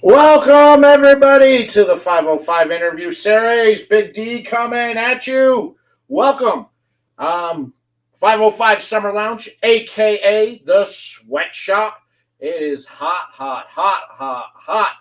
Welcome, everybody, to the 505 interview series. Big D coming at you. Welcome. Um, 505 Summer Lounge, a.k.a. the Sweatshop. It is hot, hot, hot, hot, hot.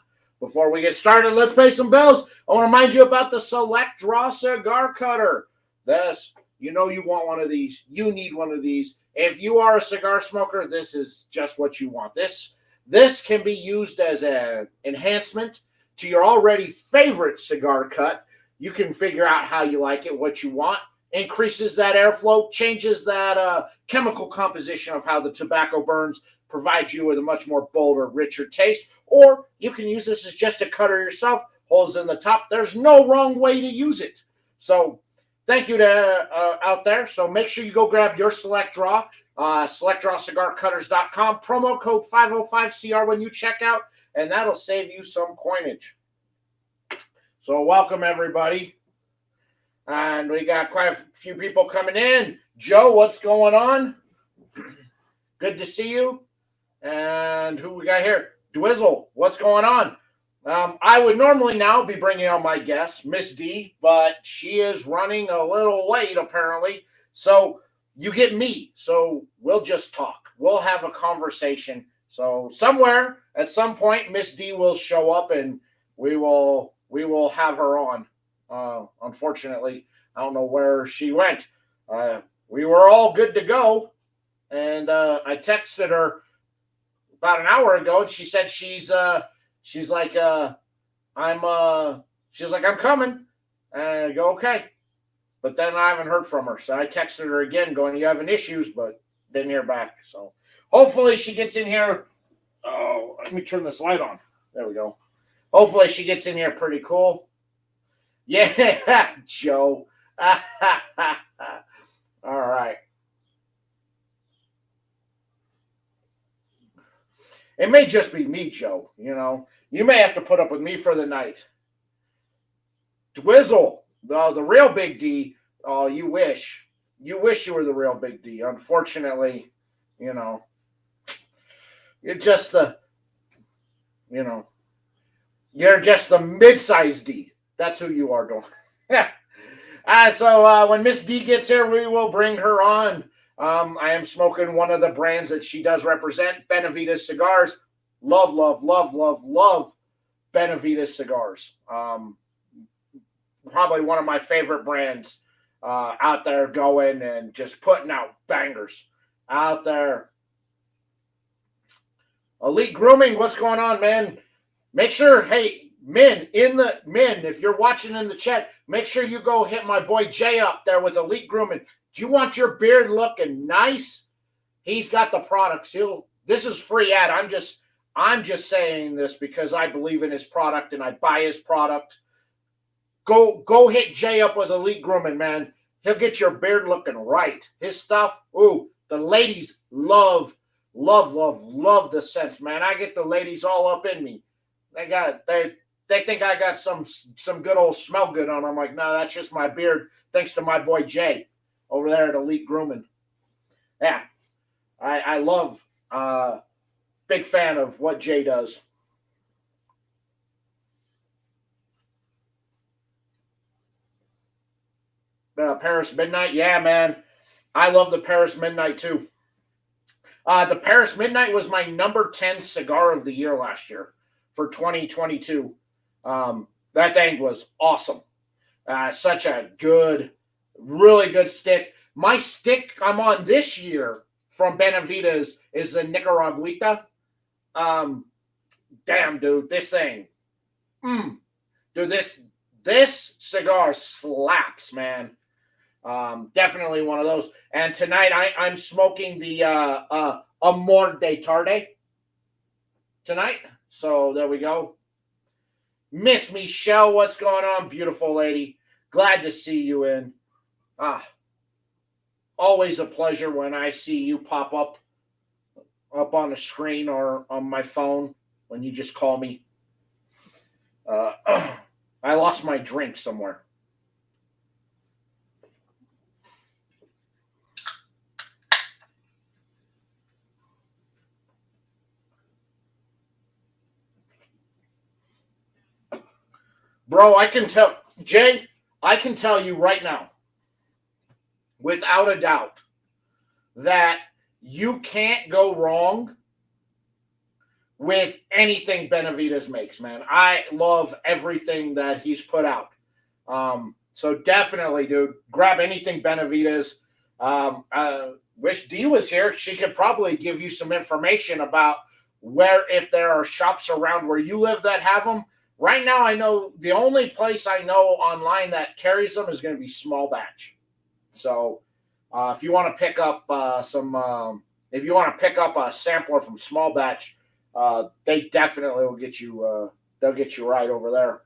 Before we get started, let's pay some bills. I want to remind you about the Select Draw Cigar Cutter. This, you know you want one of these. You need one of these. If you are a cigar smoker, this is just what you want. This can be used as an enhancement to your already favorite cigar cut. You can figure out how you like it, what you want. Increases that airflow, changes that chemical composition of how the tobacco burns, provides you with a much more bolder, richer taste. Or you can use this as just a cutter yourself, holes in the top. There's no wrong way to use it. So thank you to out there. So make sure you go grab your Select Draw. SelectDrawCigarCutters.com. Promo code 505CR when you check out, and that'll save you some coinage. So welcome, everybody. And we got quite a few people coming in. Joe, what's going on? Good to see you. And who we got here? Dwizzle, what's going on? I would normally now be bringing on my guest, Miss D, but she is running a little late, apparently. So you get me. So we'll just talk. We'll have a conversation. So somewhere at some point, Miss D will show up and we will have her on. Unfortunately, I don't know where she went. We were all good to go. And I texted her about an hour ago, and she said she's like I'm coming. And I go, okay. But then I haven't heard from her. So I texted her again going, you having issues, but didn't hear back. So hopefully she gets in here. Oh, let me turn this light on. There we go. Hopefully she gets in here pretty cool. Yeah, Joe. All right. It may just be me, Joe. You know, you may have to put up with me for the night. Dwizzle, the real Big D. Oh, you wish. You wish you were the real Big D. Unfortunately, you know, you're just you're just the mid-sized D. That's who you are, don't. So when Miss D gets here, we will bring her on. I am smoking one of the brands that she does represent, Benavides Cigars. Love, love, love, love, love Benavides Cigars. Probably one of my favorite brands out there going and just putting out bangers out there. Elite Grooming, what's going on, man? Make sure, hey, men, if you're watching in the chat, make sure you go hit my boy Jay up there with Elite Grooming. Do you want your beard looking nice? He's got the products. This is free ad. I'm just saying this because I believe in his product and I buy his product. Go hit Jay up with Elite Grooming, man. He'll get your beard looking right. His stuff, ooh, the ladies love the scents, man. I get the ladies all up in me. They think I got some good old smell good on. I'm like, no, that's just my beard. Thanks to my boy Jay over there at Elite Grooming. Yeah, I love. Big fan of what Jay does. Paris Midnight, yeah, man. I love the Paris Midnight too. The Paris Midnight was my number 10 cigar of the year last year for 2022. That thing was awesome. Such a good, really good stick. My stick I'm on this year from Benavides is the Nicaraguita. Damn, dude, this thing. Dude, this cigar slaps, man. Definitely one of those. And tonight I'm smoking the Amor de Tarde tonight. So there we go. Miss Michelle, what's going on, beautiful lady? Glad to see you in. Always a pleasure when I see you pop up on the screen or on my phone when you just call me. I lost my drink somewhere. Bro, I can tell, Jay, I can tell you right now, without a doubt, that you can't go wrong with anything Benavides makes, man. I love everything that he's put out. So definitely, dude, grab anything Benavides. Wish Dee was here. She could probably give you some information about where, if there are shops around where you live that have them. Right now, I know the only place I know online that carries them is going to be Small Batch. So if you want to pick up if you want to pick up a sampler from Small Batch, they definitely will get you. They'll get you right over there.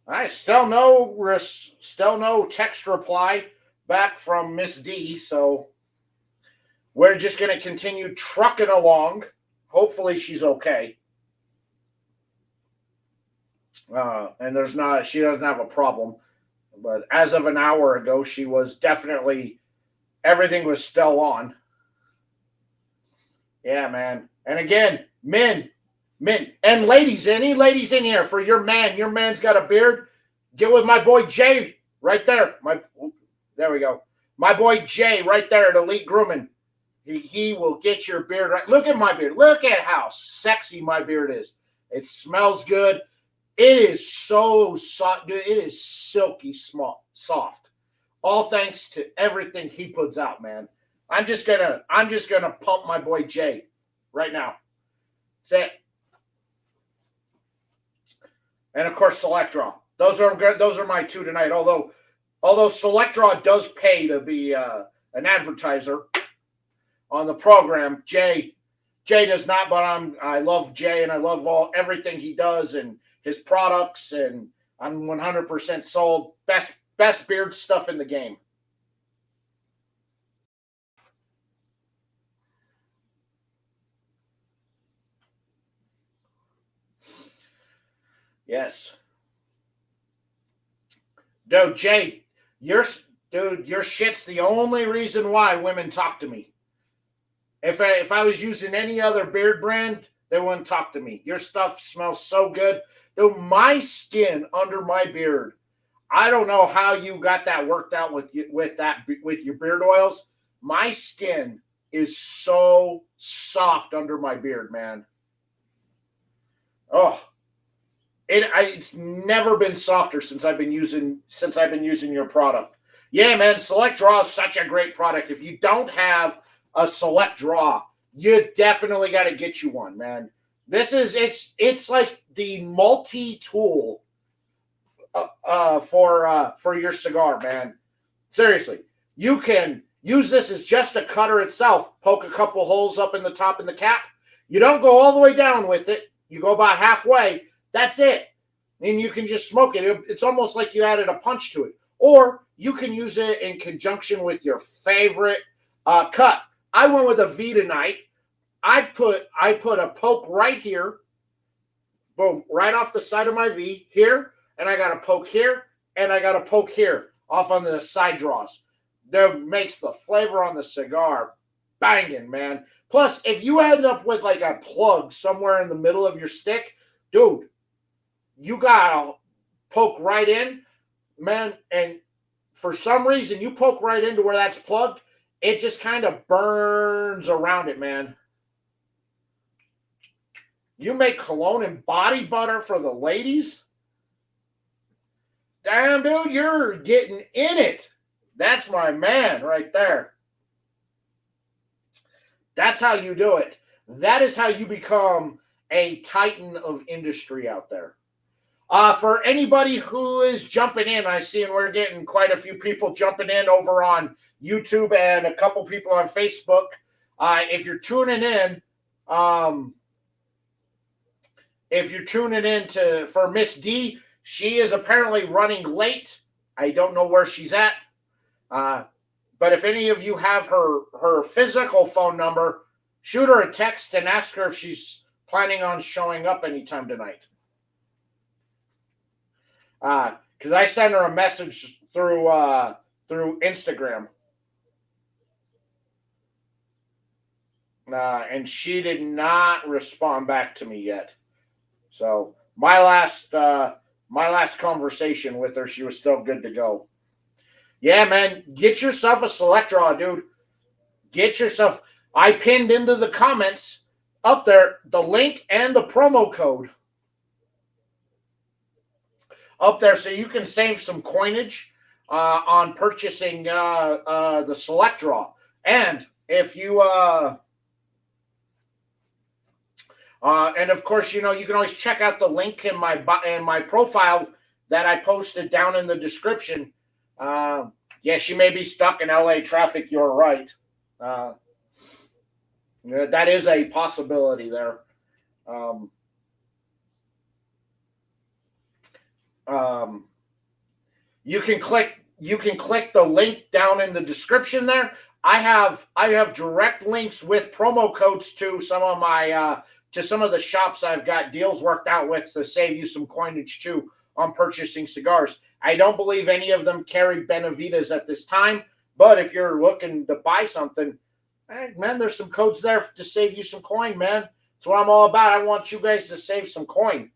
I still no text reply back from Miss D. So we're just going to continue trucking along. Hopefully she's okay. And she doesn't have a problem. But as of an hour ago, she was definitely, everything was still on. Yeah, man. And again, men, and ladies, any ladies in here, for your man's got a beard, get with my boy Jay right there. There we go. My boy Jay right there at Elite Grooming. He will get your beard right. Look at my beard. Look at how sexy my beard is. It smells good. It is so soft, dude. It is silky soft. All thanks to everything he puts out, man. I'm just gonna pump my boy Jay right now. That's it. And of course, Select Draw. Those are my two tonight. Although Select Draw does pay to be an advertiser on the program, Jay does not. But I love Jay, and I love everything he does and his products, and I'm 100% sold. Best beard stuff in the game. Yes. Dude, Jay, your shit's the only reason why women talk to me. If I was using any other beard brand, they wouldn't talk to me. Your stuff smells so good. Dude, my skin under my beard, I don't know how you got that worked out with your beard oils. My skin is so soft under my beard, man. Oh, it's never been softer since I've been using your product. Yeah, man, Select Draw is such a great product. If you don't have a Select Draw, you definitely got to get you one, man. It's like the multi-tool for your cigar, man. Seriously, you can use this as just a cutter itself. Poke a couple holes up in the top in the cap. You don't go all the way down with it. You go about halfway. That's it. And you can just smoke it. It's almost like you added a punch to it. Or you can use it in conjunction with your favorite cut. I went with a V tonight. I put a poke right here. Boom, right off the side of my V here. And I got a poke here. And I got a poke here off on the side draws. That makes the flavor on the cigar banging, man. Plus, if you end up with like a plug somewhere in the middle of your stick, dude, you gotta poke right in, man. And for some reason, you poke right into where that's plugged, it just kind of burns around it, man. You make cologne and body butter for the ladies? Damn, dude, you're getting in it. That's my man right there. That's how you do it. That is how you become a titan of industry out there. For anybody who is jumping in, I see, and we're getting quite a few people jumping in over on YouTube and a couple people on Facebook. If you're tuning in, for Miss D, she is apparently running late. I don't know where she's at. But if any of you have her physical phone number, shoot her a text and ask her if she's planning on showing up anytime tonight. Because I sent her a message through Instagram. and she did not respond back to me yet. So my last conversation with her, she was still good to go. Yeah, man, get yourself a select draw, dude. Get yourself. I pinned into the comments up there the link and the promo code up there, so you can save some coinage on purchasing the select draw. And if you and of course, you can always check out the link in my profile that I posted down in the description. Yes, you may be stuck in LA traffic. You're right. That is a possibility there. You can click the link down in the description there. I have direct links with promo codes to some of my to some of the shops I've got deals worked out with to save you some coinage too on purchasing cigars. I don't believe any of them carry Benavitas at this time, but if you're looking to buy something, hey, man, there's some codes there to save you some coin, man. That's what I'm all about. I want you guys to save some coin.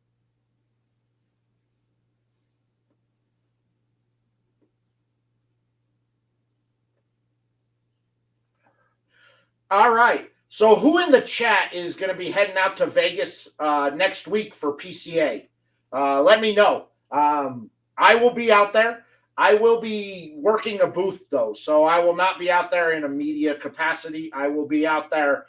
All right. So who in the chat is going to be heading out to Vegas next week for PCA? Let me know. I will be out there. I will be working a booth, though, so I will not be out there in a media capacity. I will be out there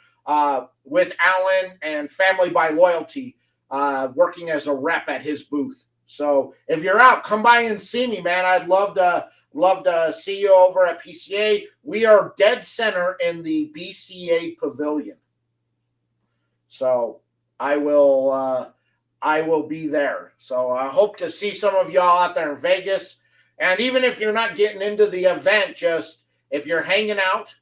with Alan and Family by Loyalty working as a rep at his booth. So if you're out, come by and see me, man. I'd love to see you over at PCA. We are dead center in the BCA Pavilion. So I will be there. So I hope to see some of y'all out there in Vegas. And even if you're not getting into the event, just if you're hanging out,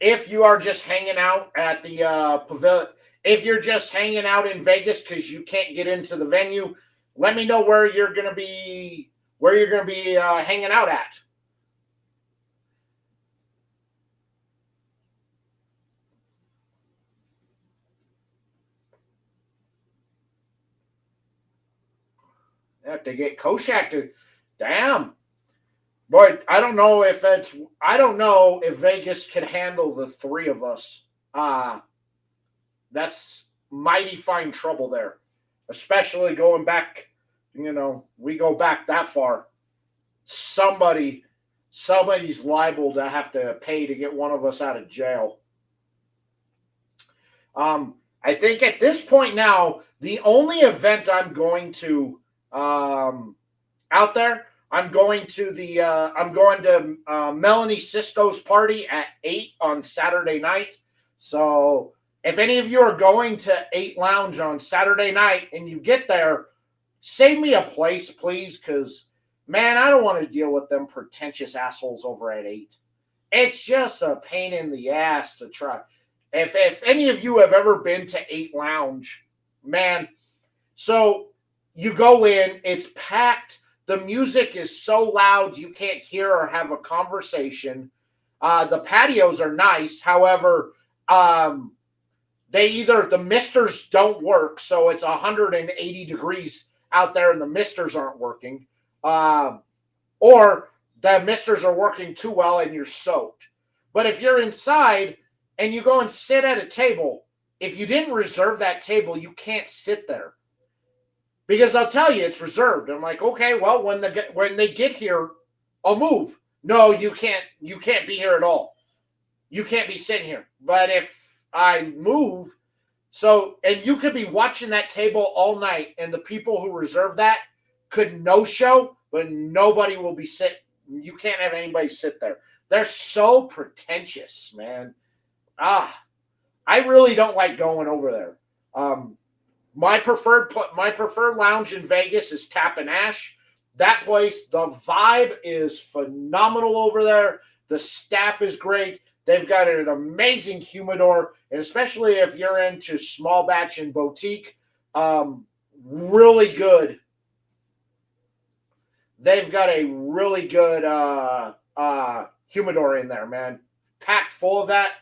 if you are just hanging out at the pavilion, if you're just hanging out in Vegas because you can't get into the venue, let me know where you're going to be hanging out at. Have to get Koshak to, damn. Boy, I don't know if Vegas can handle the three of us. That's mighty fine trouble there, especially going back. We go back that far. Somebody's liable to have to pay to get one of us out of jail. I think at this point now, the only event I'm going to out there, I'm going to Melanie Cisco's party at 8 on Saturday night. So if any of you are going to 8 Lounge on Saturday night and you get there, save me a place, please, because, man, I don't want to deal with them pretentious assholes over at 8. It's just a pain in the ass to try. If any of you have ever been to 8 Lounge, man, so you go in, it's packed. The music is so loud you can't hear or have a conversation. The patios are nice. However, the misters don't work, so it's 180 degrees out there and the misters aren't working. Or the misters are working too well and you're soaked. But if you're inside and you go and sit at a table, if you didn't reserve that table, you can't sit there. Because I'll tell you, it's reserved. I'm like, okay, well, when they get here, I'll move. No, you can't be here at all. You can't be sitting here. But if I move, and you could be watching that table all night, and the people who reserve that could no-show, but nobody will be sitting. You can't have anybody sit there. They're so pretentious, man. I really don't like going over there. My preferred lounge in Vegas is Tap and Ash. That place, the vibe is phenomenal over there. The staff is great. They've got an amazing humidor, and especially if you're into small batch and boutique, really good. They've got a really good humidor in there, man. packed full of that.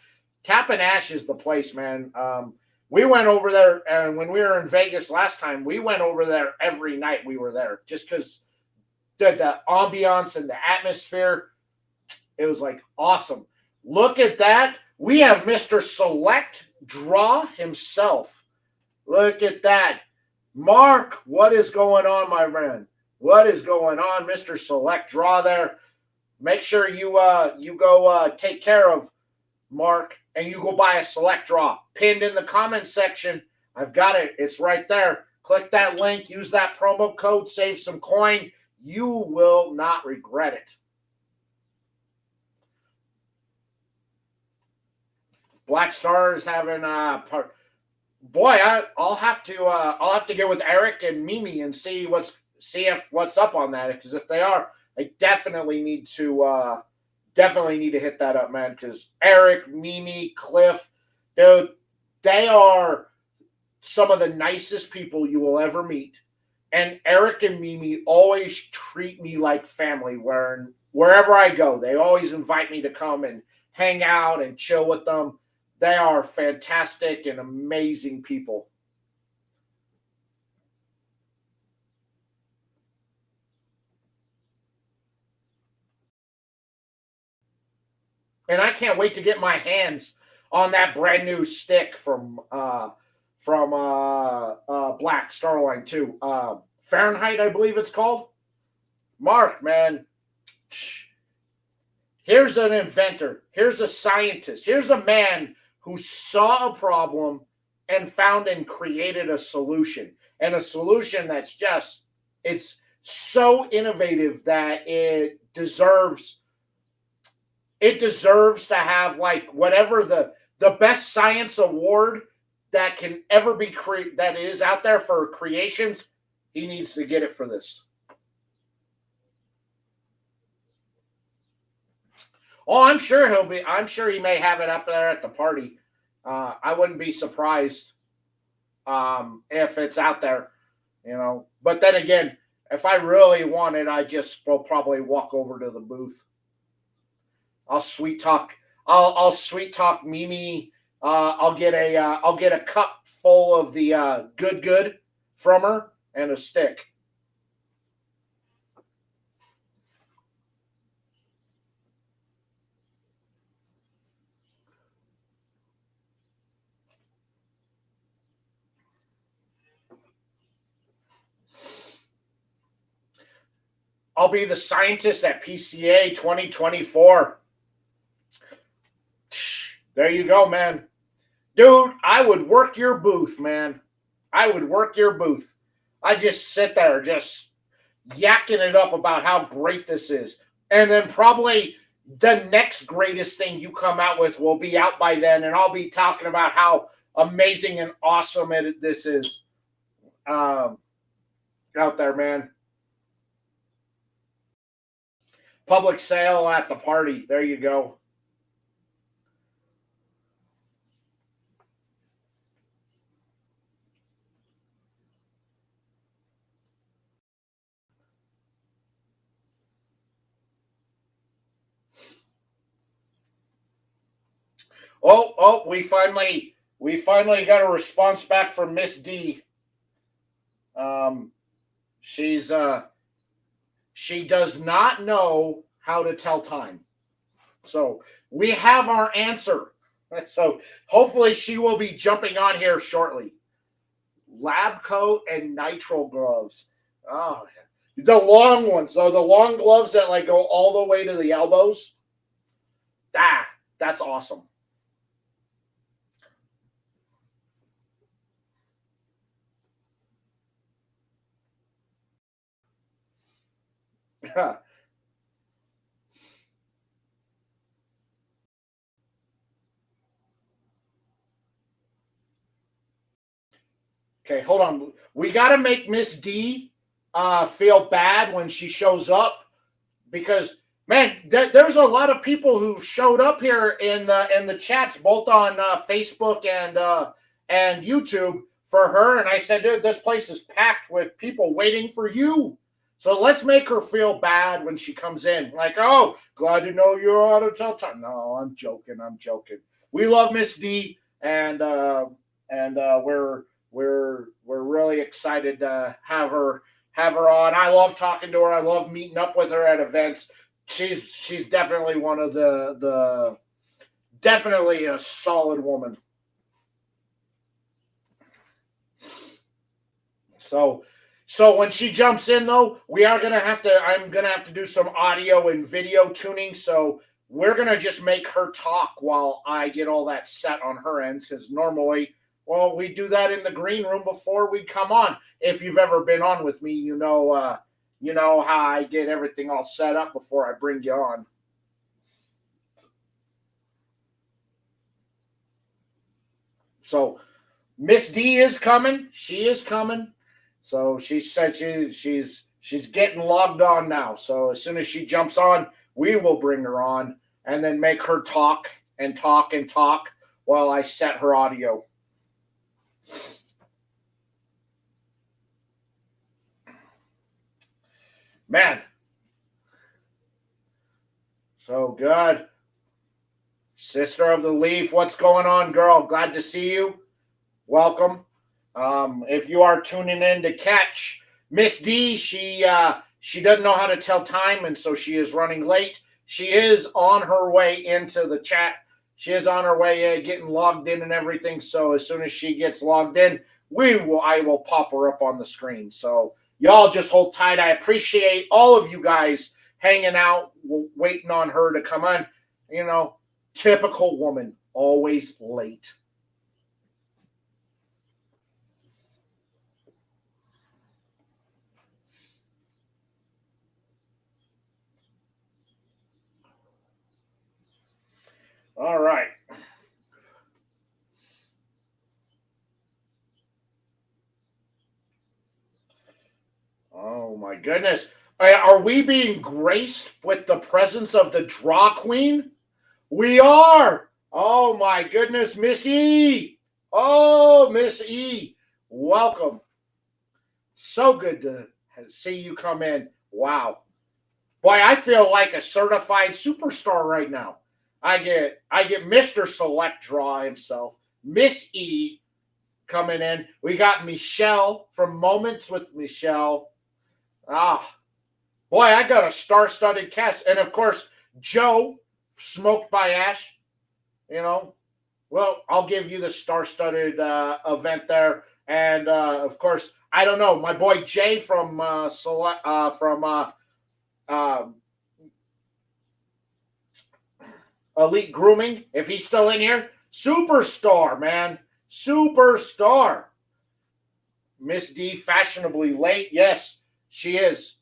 Tap and Ash is the place, man. We went over there, and when we were in Vegas last time, we went over there every night we were there, just because the ambiance and the atmosphere, it was like awesome. Look at that. We have Mr. Select Draw himself. Look at that. Mark, what is going on, my friend? What is going on, Mr. Select Draw there? Make sure you go take care of Mark, and you go buy a Select Draw. Pinned in the comment section. I've got it. It's right there. Click that link. Use that promo code. Save some coin. You will not regret it. Black Star is having part. Boy, I'll have to get with Eric and Mimi and see if what's up on that. Because if they are, I definitely need to hit that up, man. Because Eric, Mimi, Cliff, dude, they are some of the nicest people you will ever meet. And Eric and Mimi always treat me like family. Wherever I go, they always invite me to come and hang out and chill with them. They are fantastic and amazing people. And I can't wait to get my hands on that brand new stick from Black Starline too. Fahrenheit, I believe it's called. Mark, man. Here's an inventor. Here's a scientist. Here's a man who saw a problem and found and created a solution. And a solution that's just, it's so innovative that it deserves to have like whatever the best science award that can ever be that is out there for creations. He needs to get it for this. Oh, I'm sure he may have it up there at the party. I wouldn't be surprised if it's out there, you know. But then again, if I really want it, I just will probably walk over to the booth. I'll sweet talk Mimi. I'll get a cup full of the good from her and a stick. I'll be the scientist at PCA 2024. There you go, man. Dude, I would work your booth, man. I would work your booth. I just sit there just yakking it up about how great this is. And then probably the next greatest thing you come out with will be out by then, and I'll be talking about how amazing and awesome this is out there, man. Public sale at the party. There you go. Oh, we finally got a response back from Miss D. She does not know how to tell time. So we have our answer. So hopefully she will be jumping on here shortly. Lab coat and nitrile gloves. Oh, the long ones. So the long gloves that like go all the way to the elbows. That's awesome. Okay, hold on. We got to make Miss D feel bad when she shows up because, man, there's a lot of people who showed up here in the chats, both on Facebook and YouTube for her. And I said, dude, this place is packed with people waiting for you. So let's make her feel bad when she comes in. Like, oh, glad to know you're on a tell time. No, I'm joking. I'm joking. We love Miss D, and we're really excited to have her on. I love talking to her. I love meeting up with her at events. She's definitely one of the definitely a solid woman. So when she jumps in, though, I'm gonna have to do some audio and video tuning. So we're gonna just make her talk while I get all that set on her end. Because normally, well, we do that in the green room before we come on. If you've ever been on with me, you know how I get everything all set up before I bring you on. So Miss D is coming. She is coming. So she said she's getting logged on now. So as soon as she jumps on, we will bring her on and then make her talk and talk and talk while I set her audio. Man. So good. Sister of the Leaf, what's going on, girl? Glad to see you. Welcome. If you are tuning in to catch Miss D, she doesn't know how to tell time, and so she is running late. She is on her way into the chat. She is on her way in, getting logged in and everything. So as soon as she gets logged in, I will pop her up on the screen. So y'all just hold tight. I appreciate all of you guys hanging out, waiting on her to come on. You know, typical woman, always late. All right. Oh my goodness. Are we being graced with the presence of the Draw Queen? We are. Oh my goodness, Miss E. Oh, Miss E. Welcome. So good to see you come in. Wow. Boy, I feel like a certified superstar right now. I get Mr. Select Draw himself, Miss E coming in. We got Michelle from Moments with Michelle. Boy, I got a star-studded cast. And, of course, Joe, Smoked by Ash. You know, well, I'll give you the star-studded event there. And, of course, I don't know, my boy Jay from Elite Grooming, if he's still in here, superstar, man. Superstar. Miss D, fashionably late. Yes, she is.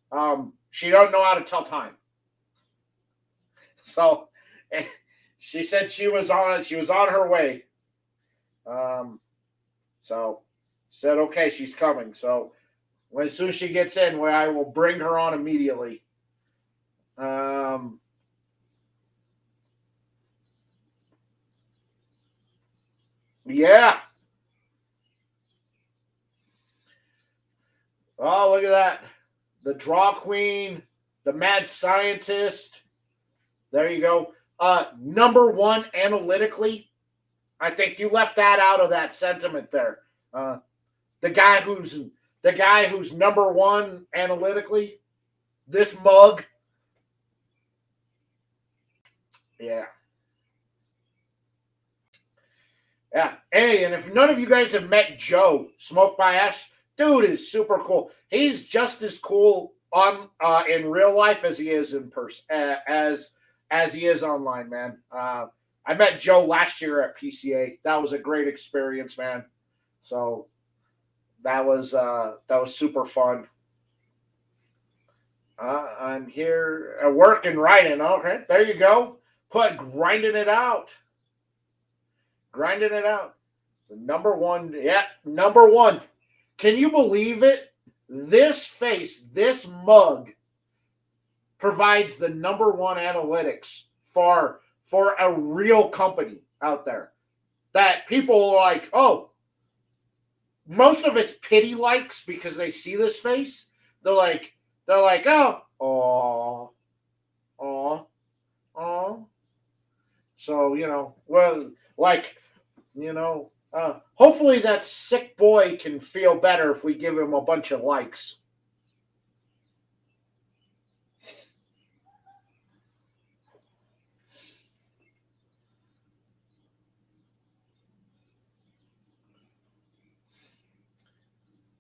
She don't know how to tell time. So she said she was on her way. So said, okay, she's coming. So as soon as she gets in, I will bring her on immediately. Yeah. Oh, look at that. The Draw Queen, the Mad Scientist. There you go. Number one analytically. I think you left that out of that sentiment there. The guy who's number one analytically. This mug. Yeah. Yeah. Hey, and if none of you guys have met Joe, Smoked by Ash, dude is super cool. He's just as cool on in real life as he is in person, as he is online, man. I met Joe last year at PCA. That was a great experience, man. So that was super fun. I'm here working, writing. Okay, there you go. Grinding it out. Grinding it out. So number one, yeah, number one. Can you believe it? This face, this mug provides the number one analytics for a real company out there. That people are like, oh, most of it's pity likes because they see this face. They're like, They're like, oh, oh, oh. So, well, like, hopefully that sick boy can feel better if we give him a bunch of likes.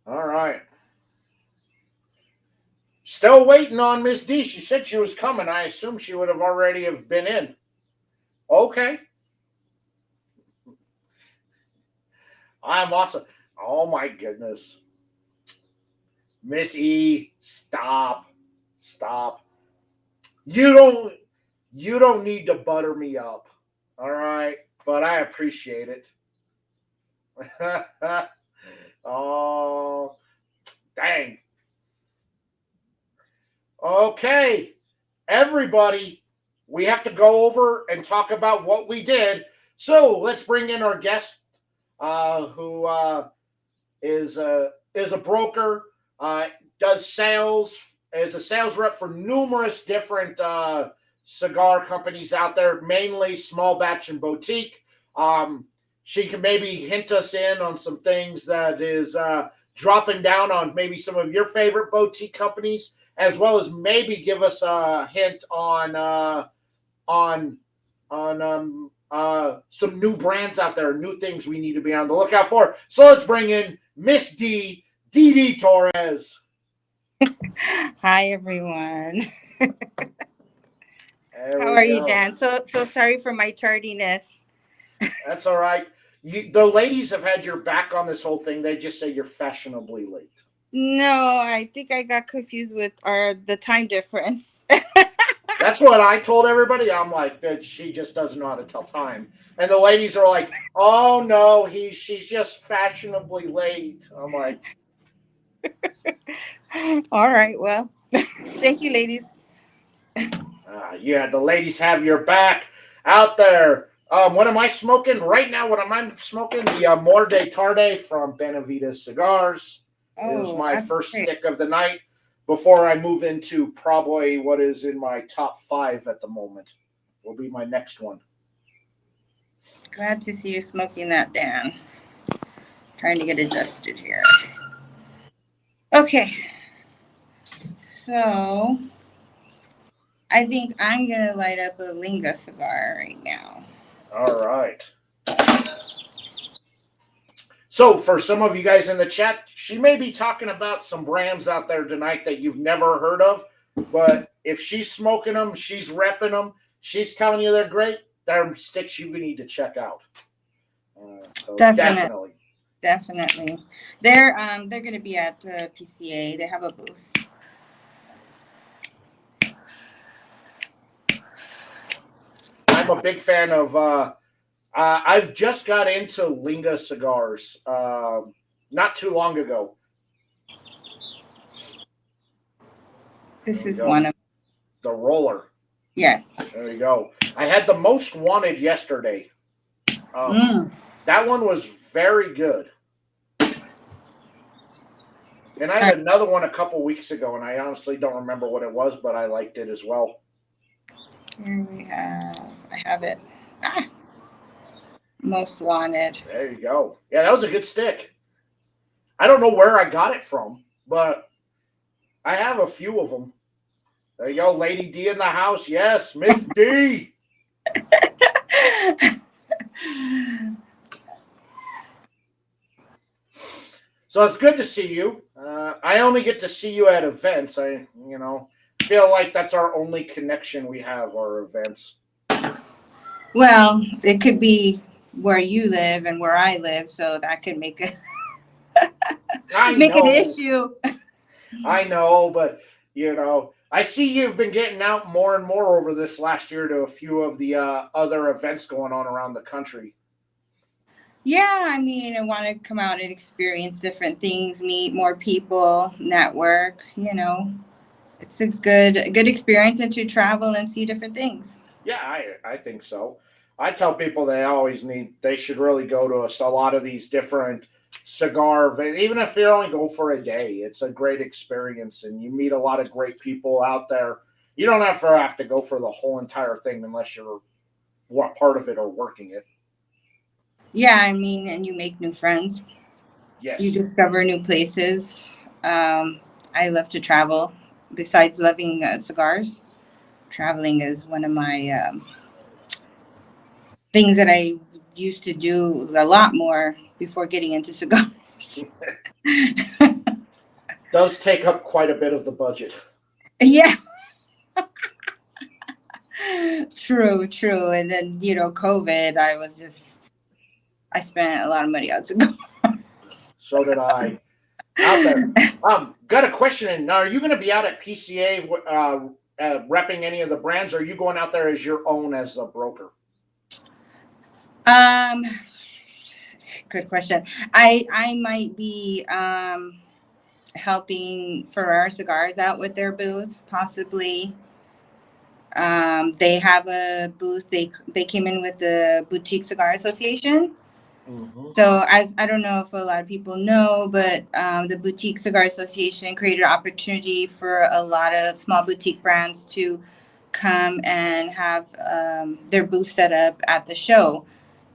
All right. Still waiting on Miss D. She said she was coming. I assume she would have already have been in. Okay. I'm awesome. Oh my goodness. Miss E, stop. Stop. You don't need to butter me up. All right? But I appreciate it. Oh, dang. Okay. Everybody, we have to go over and talk about what we did. So let's bring in our guest, who is a broker, does sales, is a sales rep for numerous different cigar companies out there, mainly small batch and boutique. She can maybe hint us in on some things that is dropping down on maybe some of your favorite boutique companies, as well as maybe give us a hint on some new brands out there, new things we need to be on the lookout for. So let's bring in Miss D, DeeDee Torres. Hi, everyone. How are you, Dan? So sorry for my tardiness. That's all right. The ladies have had your back on this whole thing. They just say you're fashionably late. No, I think I got confused with the time difference. That's what I told everybody. I'm like, that she just doesn't know how to tell time. And the ladies are like, oh no, she's just fashionably late. I'm like, all right, well, thank you, ladies. Yeah, the ladies have your back out there. What am I smoking right now? What am I smoking? The More de Tarde from Benavida Cigars. It was my first stick of the night before I move into probably what is in my top 5 at the moment. Will be my next one. Glad to see you smoking that, Dan. Trying to get adjusted here. Okay. So I think I'm going to light up a Linga cigar right now. All right. So for some of you guys in the chat, she may be talking about some brands out there tonight that you've never heard of. But if she's smoking them, she's repping them, she's telling you they're great, they're sticks you need to check out. So definitely. They're going to be at the PCA. They have a booth. I'm a big fan of. I've just got into Linga cigars not too long ago. This is one of the roller. Yes. There you go. I had the most wanted yesterday. That one was very good. And I had another one a couple weeks ago, and I honestly don't remember what it was, but I liked it as well. Here we have. I have it. Most wanted. There you go. Yeah, that was a good stick. I don't know where I got it from, but I have a few of them. There you go, Lady D in the house. Yes, Miss D. So it's good to see you. I only get to see you at events. I feel like that's our only connection we have, our events. Well, it could be where you live and where I live, so that could make an issue. I know, but I see you've been getting out more and more over this last year to a few of the other events going on around the country. Yeah, I mean, I want to come out and experience different things, meet more people, network. It's a good experience, and to travel and see different things. Yeah, I think so. I tell people they should really go to a lot of these different cigar, even if you only go for a day, it's a great experience, and you meet a lot of great people out there. You don't have to go for the whole entire thing unless you're what part of it or working it. Yeah, I mean, and you make new friends. You Yes. discover new places. I love to travel. Besides loving cigars, traveling is one of my things that I used to do a lot more before getting into cigars. Does take up quite a bit of the budget. Yeah, true, true. And then, COVID, I spent a lot of money on cigars. So did I. Out there. Got a question. Now, are you going to be out at PCA repping any of the brands, or are you going out there as your own as a broker? Um, Good question. I might be helping Ferrara Cigars out with their booth, possibly. They have a booth. They came in with the Boutique Cigar Association. Mm-hmm. So as I don't know if a lot of people know, but the Boutique Cigar Association created an opportunity for a lot of small boutique brands to come and have their booth set up at the show.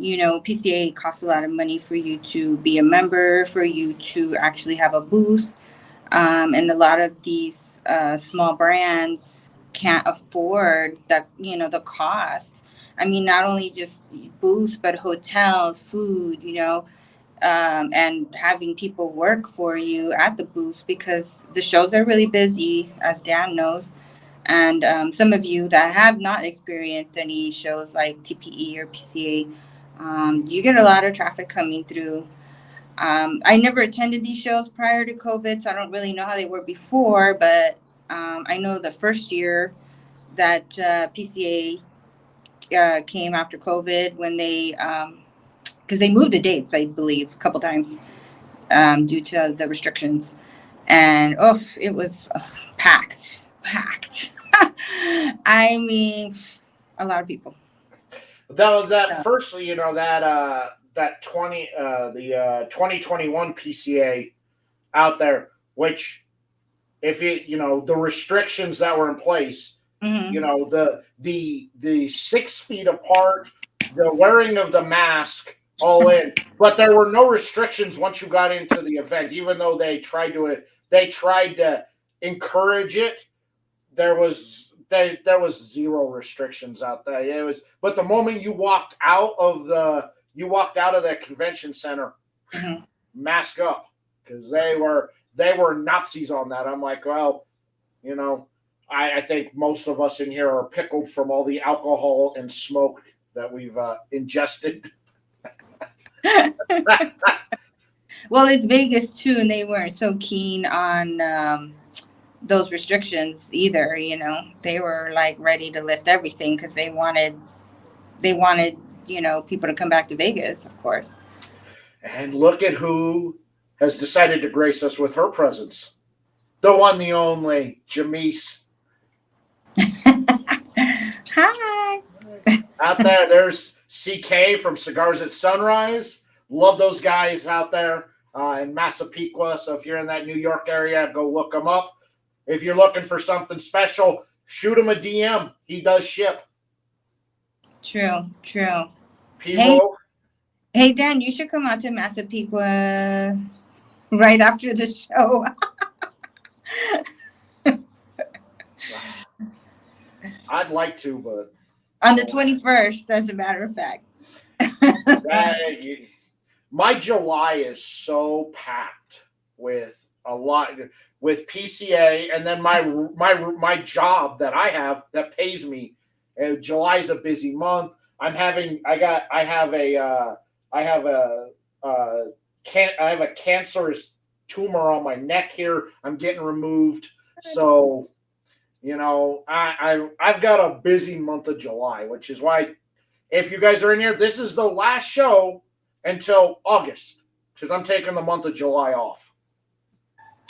PCA costs a lot of money for you to be a member, for you to actually have a booth. And a lot of these small brands can't afford the cost. I mean, not only just booths, but hotels, food, and having people work for you at the booths because the shows are really busy, as Dan knows. And some of you that have not experienced any shows like TPE or PCA, you get a lot of traffic coming through. I never attended these shows prior to COVID, so I don't really know how they were before, but I know the first year that PCA came after COVID when because they moved the dates, I believe, a couple times due to the restrictions. And it was packed. I mean, a lot of people. That So, firstly, that 2021 PCA out there, which if the restrictions that were in place, mhm. the 6 feet apart, the wearing of the mask, all in, but there were no restrictions once you got into the event, even though they tried to encourage it. There was zero restrictions out there. But the moment you walked out of the convention center, Mhm. mask up, because they were Nazis on that. I'm like, well, you know, I think most of us in here are pickled from all the alcohol and smoke that we've ingested. Well, it's Vegas too, and they weren't so keen on those restrictions either. They were like ready to lift everything because they wanted people to come back to Vegas, of course. And look at who has decided to grace us with her presence. The one, the only, Jamise. Hi. Out there's CK from Cigars at Sunrise. Love those guys out there in Massapequa. So if you're in that New York area, go look them up. If you're looking for something special, shoot him a DM. He does ship. True. Hey, Pivo. hey, Dan, you should come out to Massapequa right after the show. I'd like to, but On the 21st, as a matter of fact. that, my July is so packed with a lot with PCA, and then my job that I have that pays me. And July's a busy month. I have a cancerous tumor on my neck here. I'm getting removed, so I've got a busy month of July, which is why if you guys are in here, this is the last show until August because I'm taking the month of July off.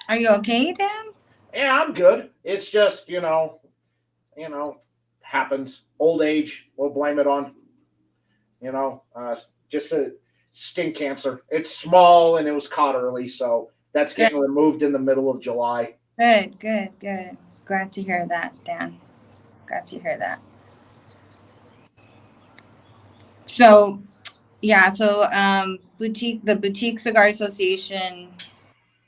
Are you okay, Dan? Yeah, I'm good. It's just happens. Old age. We'll blame it on just skin cancer. It's small and it was caught early, so that's Good, getting removed in the middle of July. good. Glad to hear that, Dan. Glad to hear that. So yeah, so the Boutique Cigar Association,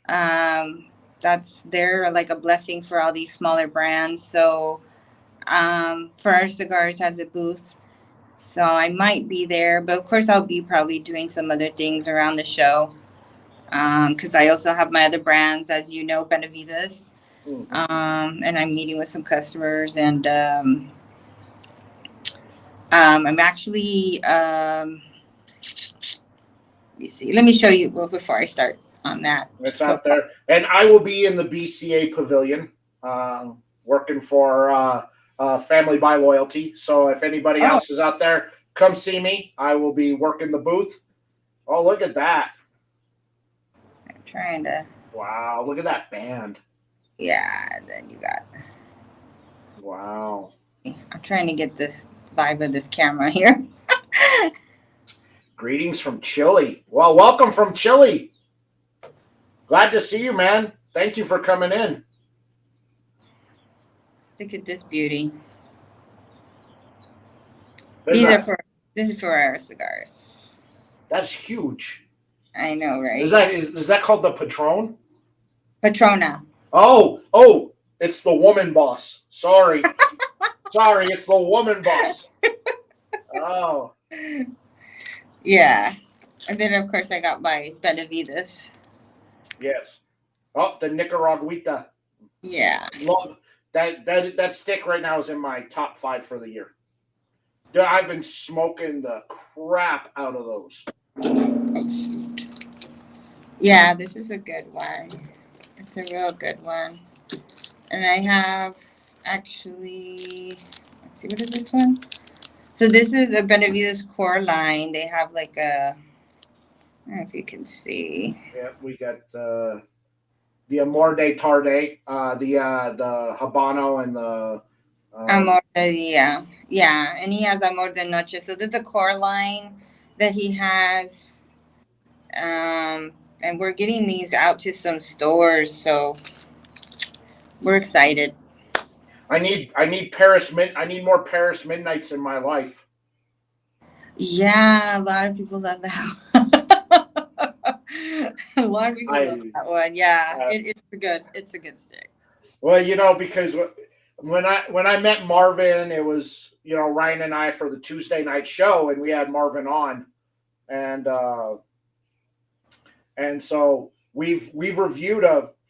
um, that's they're like a blessing for all these smaller brands. So for our cigars has a booth. So I might be there, but of course I'll be probably doing some other things around the show. Because I also have my other brands, as you know, Benavides. Mm-hmm. And I'm meeting with some customers, and I'm actually let me see. Let me show you before I start on that. It's So out there, and I will be in the BCA Pavilion, working for Family by Loyalty. So if anybody oh, else is out there, come see me. I will be working the booth. Oh, look at that! I'm trying to. Wow, look at that band. Yeah, then you got. Wow. I'm trying to get this vibe of this camera here. Greetings from Chile. Well, welcome from Chile. Glad to see you, man. Thank you for coming in. Look at this beauty. There's These are a, for this is for our cigars. that's huge. I know, Is right? that called the Patron? Patrona. Oh, it's the woman boss. Sorry, it's the woman boss. Oh, Yeah. And then of course I got my Benavides. yes. Oh, the Nicaraguita. Yeah. Love that stick right now is in my top 5 for the year. Dude, I've been smoking the crap out of those. Oh shoot. Yeah, this is a good one. It's a real good one. And I have actually let's see, what is this one? So this is a Benavides core line. They have like a I don't know if you can see. Yeah, we got the Amor de Tarde, the Habano and the Amor de Dia. Yeah, and he has Amor de Noche. So this is the core line that he has. And we're getting these out to some stores, so we're excited. I need more Paris Midnights in my life. Yeah, a lot of people love that a lot of people love I that one. Yeah, uh, it's good. It's a good stick. well, because when I met Marvin, it was Ryan and I for the Tuesday night show, and we had Marvin on, and so we've reviewed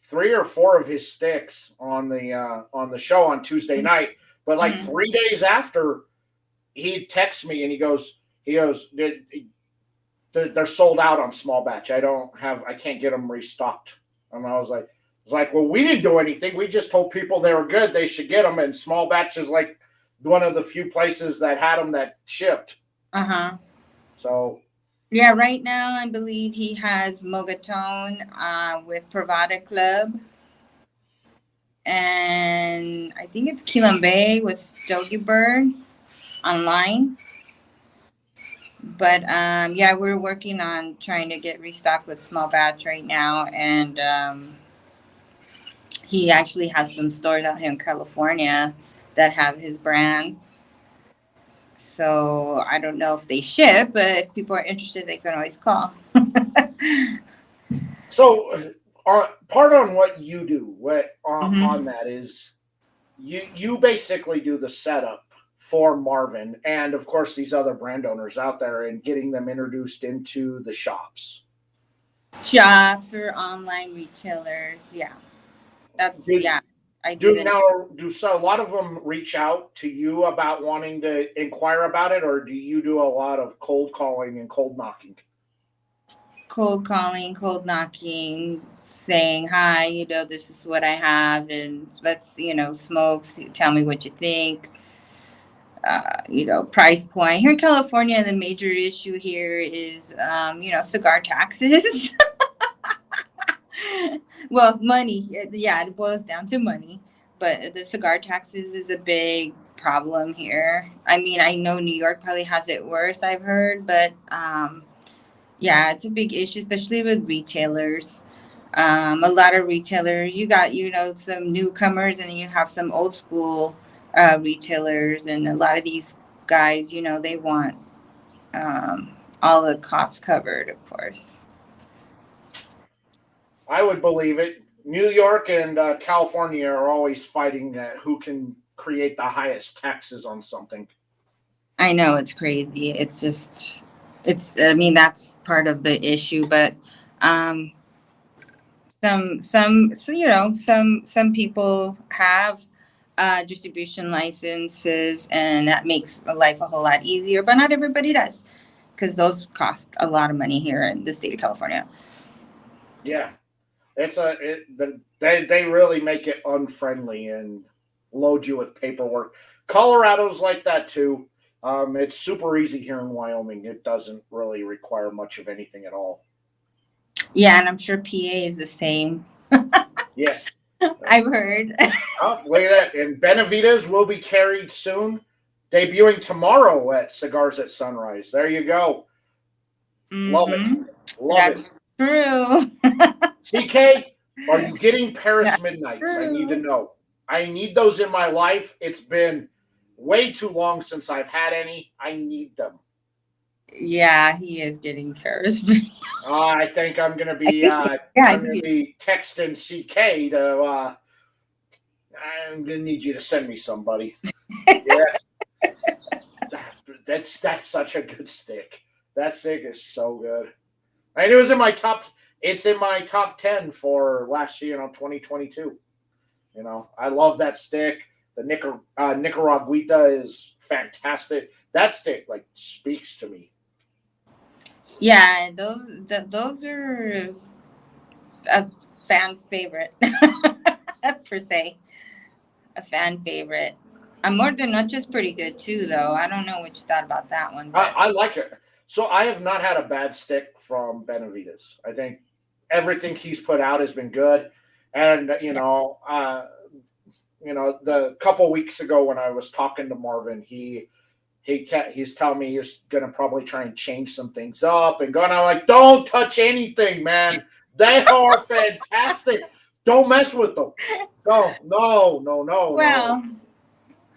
3 or 4 of his sticks on the show on Tuesday night, but like Mm-hmm. 3 days after, he texts me and he goes they're sold out on small batch. I can't get them restocked. And I was like, well, we didn't do anything. We just told people they were good. They should get them. And small batch is like one of the few places that had them that shipped. Uh-huh. So Yeah, right now I believe he has Mogatone with Pravada Club. And I think it's Kilambe with Stogie Bird online. But yeah, we're working on trying to get restocked with small batch right now, and he actually has some stores out here in California that have his brand. So I don't know if they ship, but if people are interested, they can always call. So, part on what you do, what on Mm-hmm. that is, you basically do the setup for Marvin and of course these other brand owners out there and getting them introduced into the shops. Shops or online retailers, yeah, that's Do yeah. I do didn't now do so a lot of them reach out to you about wanting to inquire about it, or do you do a lot of cold calling and cold knocking? cold calling, cold knocking, saying hi. This is what I have, and let's smoke. Tell me what you think. Price point. Here in California, the major issue here is, cigar taxes. Well, money. Yeah, it boils down to money. But the cigar taxes is a big problem here. I mean, I know New York probably has it worse, I've heard, but Yeah, it's a big issue, especially with retailers. A lot of retailers, you got, some newcomers and you have some old school retailers, and a lot of these guys, they want all the costs covered, of course. I would believe it. New York and California are always fighting who can create the highest taxes on something. I know it's crazy. I mean, that's part of the issue, but um, some people have distribution licenses, and that makes life a whole lot easier, but not everybody does, because those cost a lot of money here in the state of California. Yeah, they really make it unfriendly and load you with paperwork. Colorado's like that too. It's super easy here in Wyoming. It doesn't really require much of anything at all. Yeah, and I'm sure PA is the same. Yes. I've heard. Oh, look at that. And Benavides will be carried soon, debuting tomorrow at Cigars at Sunrise. There you go. Love it. Mm-hmm. Love it. That's true. CK, are you getting Paris That's Midnights? I need to true. know. I need those in my life. It's been way too long since I've had any. I need them. Yeah, he is getting cursed. I think I'm gonna I be think, yeah, I I'm think gonna be texting CK to I'm gonna need you to send me somebody. Yes. That's such a good stick. That stick is so good. And it was in my top. It's in my top 10 for last year, 2022. I love that stick. The Nicaraguita is fantastic. That stick like speaks to me. yeah, those are a fan favorite per se. A fan favorite. More than not just pretty good too, though. I don't know what you thought about that one, but I like it. So I have not had a bad stick from Benavides. I think everything he's put out has been good, and yeah. the couple weeks ago when I was talking to Marvin, he's telling me he's gonna probably try and change some things up and going. I'm like, don't touch anything, man. They are fantastic. Don't mess with them. No, no, no, no, no. Well,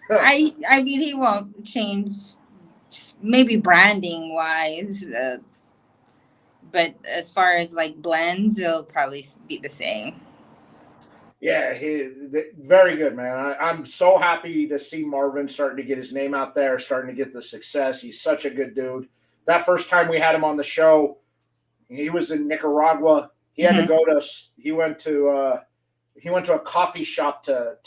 I mean he won't change, maybe branding wise, but as far as like blends, it'll probably be the same. Yeah, very good, man. I'm so happy to see Marvin starting to get his name out there, starting to get the success. He's such a good dude. That first time we had him on the show, he was in Nicaragua. He had to Hmm. go to. He went to a coffee shop to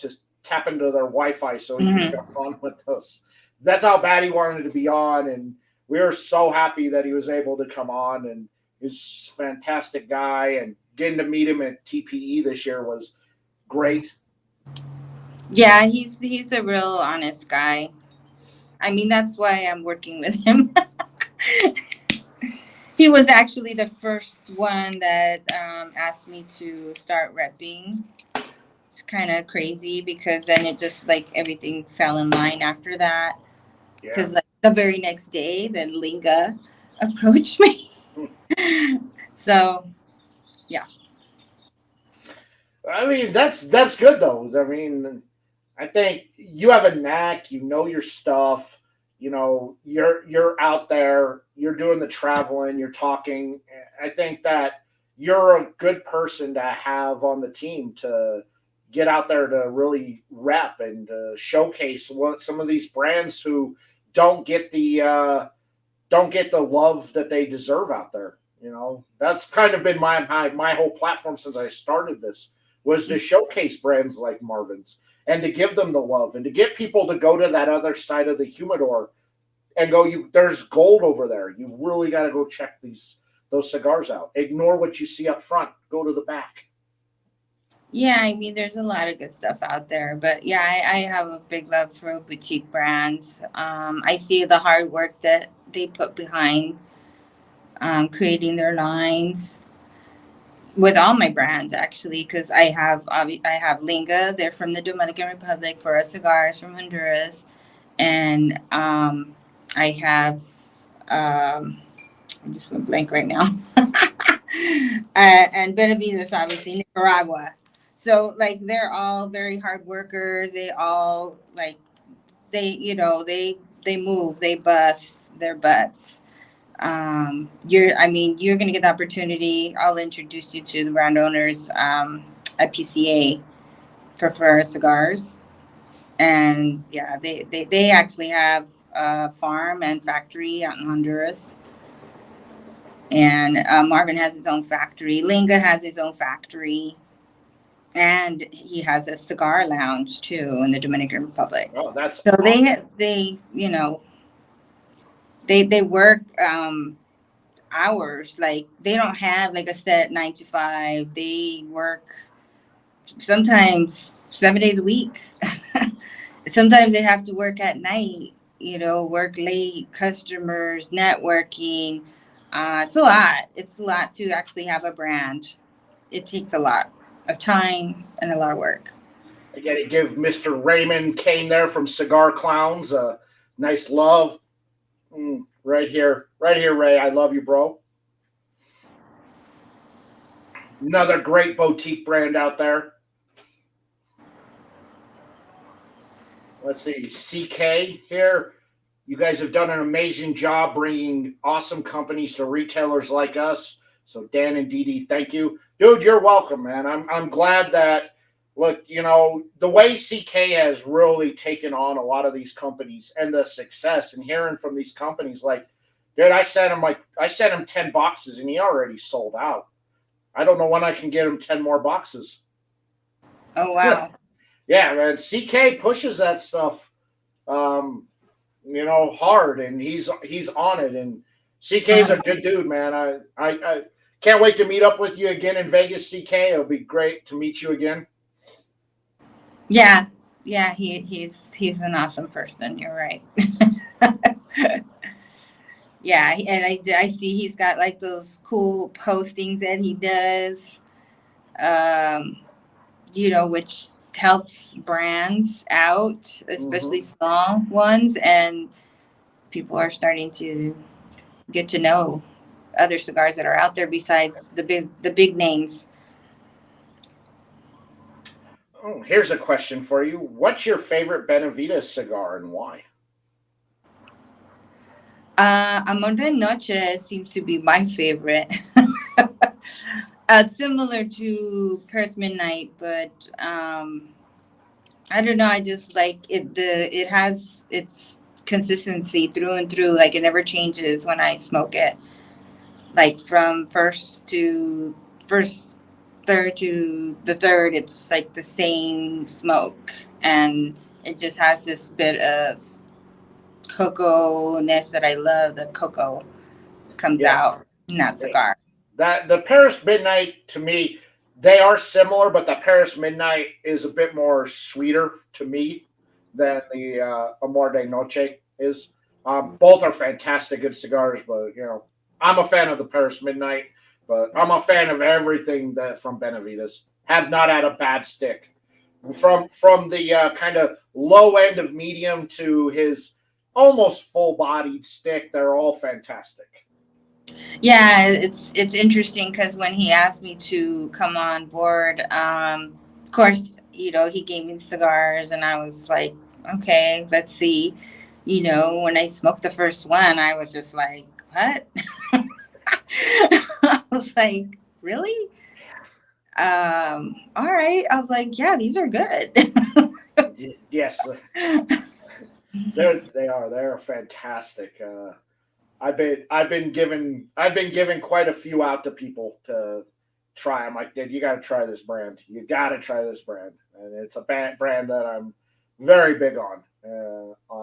tap into their Wi-Fi so he could Hmm. jump on with us. That's how bad he wanted to be on, and we were so happy that he was able to come on. And he's a fantastic guy, and getting to meet him at TPE this year was great. Yeah, he's a real honest guy. I mean, that's why I'm working with him. He was actually the first one that asked me to start repping. It's kind of crazy because then it just like everything fell in line after that. Yeah. Because like the very next day, then Linga approached me. So yeah, I mean, that's good though. I mean, I think you have a knack. You know your stuff. You're out there. You're doing the traveling. You're talking. I think that you're a good person to have on the team to get out there to really rep and showcase what some of these brands who don't get the don't get the love that they deserve out there. That's kind of been my whole platform since I started this was to showcase brands like Marvin's and to give them the love and to get people to go to that other side of the humidor and go, there's gold over there. You really got to go check those cigars out. Ignore what you see up front. Go to the back. yeah. I mean, there's a lot of good stuff out there, but yeah, I have a big love for boutique brands. I see the hard work that they put behind creating their lines with all my brands actually, because I have Linga. They're from the Dominican Republic. For us cigars from Honduras, and I have um, I just went blank right now. And Benavides, obviously, Nicaragua. So like they're all very hard workers. They all like they move, they bust their butts. You're gonna get the opportunity. I'll introduce you to the brand owners at PCA for cigars. And yeah, they actually have a farm and factory out in Honduras. And Marvin has his own factory. Linga has his own factory, and he has a cigar lounge too in the Dominican Republic. Oh, that's So awesome. they work hours. Like they don't have like a set 9 to 5. They work sometimes 7 days a week. Sometimes they have to work at night, work late, customers, networking. It's a lot. It's a lot to actually have a brand. It takes a lot of time and a lot of work. I got to give Mr. Raymond Kane there from Cigar Clowns a nice love. Right here, Ray. I love you, bro. Another great boutique brand out there. Let's see, CK here. You guys have done an amazing job bringing awesome companies to retailers like us. So Dan and DeeDee, thank you, dude. You're welcome, man. I'm glad that look, the way CK has really taken on a lot of these companies and the success and hearing from these companies, like, dude, I sent him 10 boxes and he already sold out. I don't know when I can get him 10 more boxes. Oh wow. Yeah, man. CK pushes that stuff, hard, and he's on it. And CK's a good dude, man. I can't wait to meet up with you again in Vegas, CK. It'll be great to meet you again. Yeah, yeah, he's an awesome person. You're right. Yeah, and I see he's got like those cool postings that he does, um, which helps brands out, especially Mm-hmm. small ones, and people are starting to get to know other cigars that are out there besides the big names. Oh, here's a question for you. What's your favorite Benavides cigar and why? Amor de Noche seems to be my favorite. Similar to Paris Midnight, but I don't know. I just like it. It has its consistency through and through. Like it never changes when I smoke it. Like from first third to the third, it's like the same smoke, and it just has this bit of cocoa-ness that I love. The cocoa comes Yeah, out in that cigar. that the Paris Midnight to me, they are similar, but the Paris Midnight is a bit more sweeter to me than the Amor de Noche is. Both are fantastic, good cigars, but I'm a fan of the Paris Midnight, but I'm a fan of everything that from Benavides. Have not had a bad stick from the kind of low end of medium to his almost full bodied stick. They're all fantastic. Yeah, it's interesting because when he asked me to come on board, of course, he gave me cigars, and I was like, okay, let's see. When I smoked the first one, I was just like, what? I was like, really? All right. I was like, yeah, these are good. Yes, they are fantastic. I've been giving quite a few out to people to try. I'm like, dude, you got to try this brand. You got to try this brand, and it's a brand that I'm very big on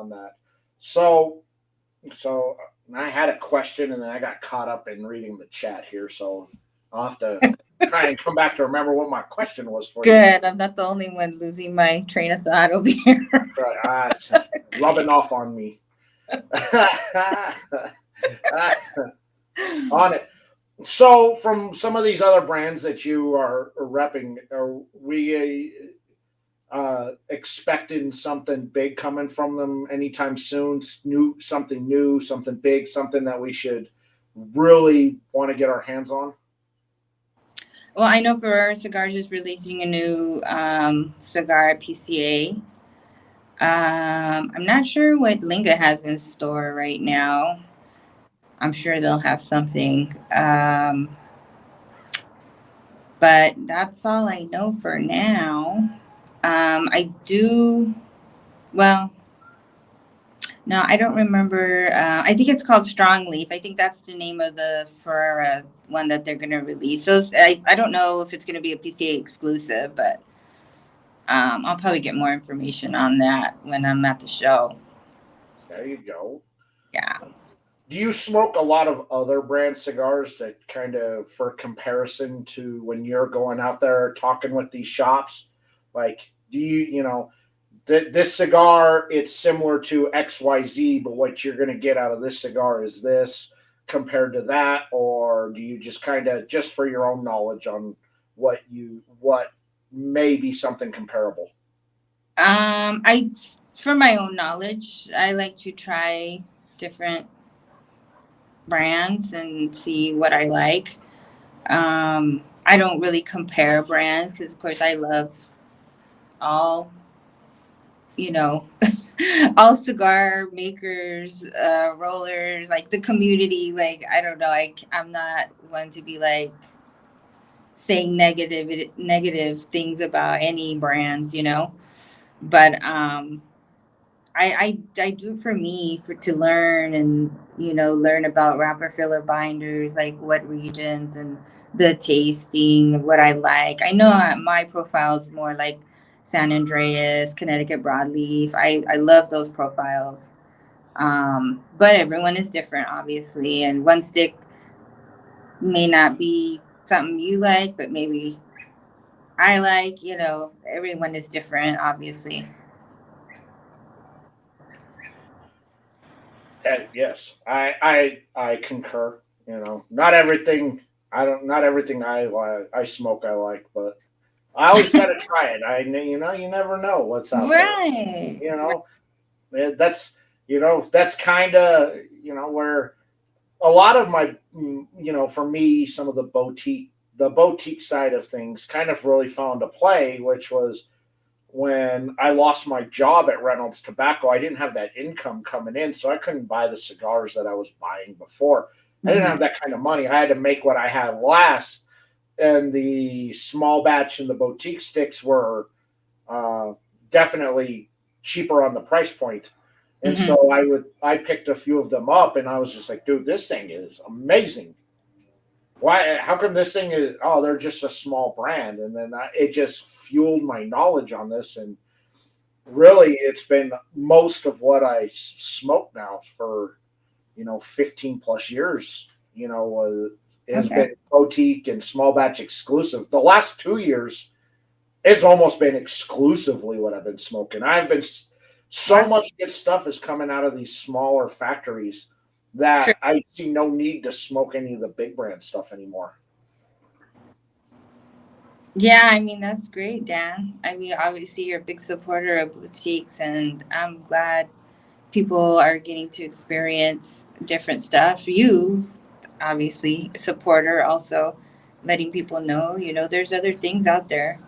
that. So so I had a question, and then I got caught up in reading the chat here. So I'll have to try and come back to remember what my question was for you. Good. I'm not the only one losing my train of thought over here. Right, it's rubbing off on me. On it. So, from some of these other brands that you are repping, are we expecting something big coming from them anytime soon? Something new, something big, something that really want to get our hands on? Well, I know Ferrero Cigars is releasing a new cigar at PCA. I'm not sure what Linga has in store right now. I'm sure they'll have something. But that's all I know for now. I do, well, no, I don't remember. I think it's called Strong Leaf. I think that's the name of the Ferrara one that they're going to release. So I don't know if it's going to be a PCA exclusive, but I'll probably get more information on that when I'm at the show. There you go. Yeah. Do you smoke a lot of other brand cigars that kind of for comparison to when you're going out there talking with these shops? Like, do this cigar, it's similar to XYZ, but what you're going to get out of this cigar is this compared to that? Or do you just kind of, just for your own knowledge on what may be something comparable? I, for my own knowledge, I like to try different brands and see what I like. I don't really compare brands because, of course, I love all, you know, all cigar makers, rollers, like the community. Like, I don't know, I'm not one to be like saying negative things about any brands. But I do it for me to learn and learn about wrapper filler binders, like what regions and the tasting of what I like. I know my profile is more like San Andreas, Connecticut broadleaf. I love those profiles. But everyone is different, obviously, and one stick may not be something you like, but maybe I like. Everyone is different, obviously. Yes, I concur. Not everything not everything I smoke I like, but I always got to try it. You never know what's out there. Right. You know, that's that's kind of where a lot of my for me some of the boutique side of things kind of really fell into play, which was when I lost my job at Reynolds Tobacco. I didn't have that income coming in, so I couldn't buy the cigars that I was buying before. I didn't have that kind of money. I had to make what I had last, and the small batch and the boutique sticks were uh, definitely cheaper on the price point. And Mm-hmm. so I picked a few of them up, and I was just like, dude, this thing is amazing. Why? How come this thing is? Oh, they're just a small brand, and then it just fueled my knowledge on this, and really, it's been most of what I smoke now for 15 plus years. It has Okay. been boutique and small batch exclusive. The last 2 years, it's almost been exclusively what I've been smoking. I've been so Wow. much good stuff is coming out of these smaller factories True. that I see no need to smoke any of the big brand stuff anymore. Yeah, I mean, that's great, Dan. I mean, obviously, you're a big supporter of boutiques, and I'm glad people are getting to experience different stuff. You, obviously, a supporter, also letting people know, there's other things out there.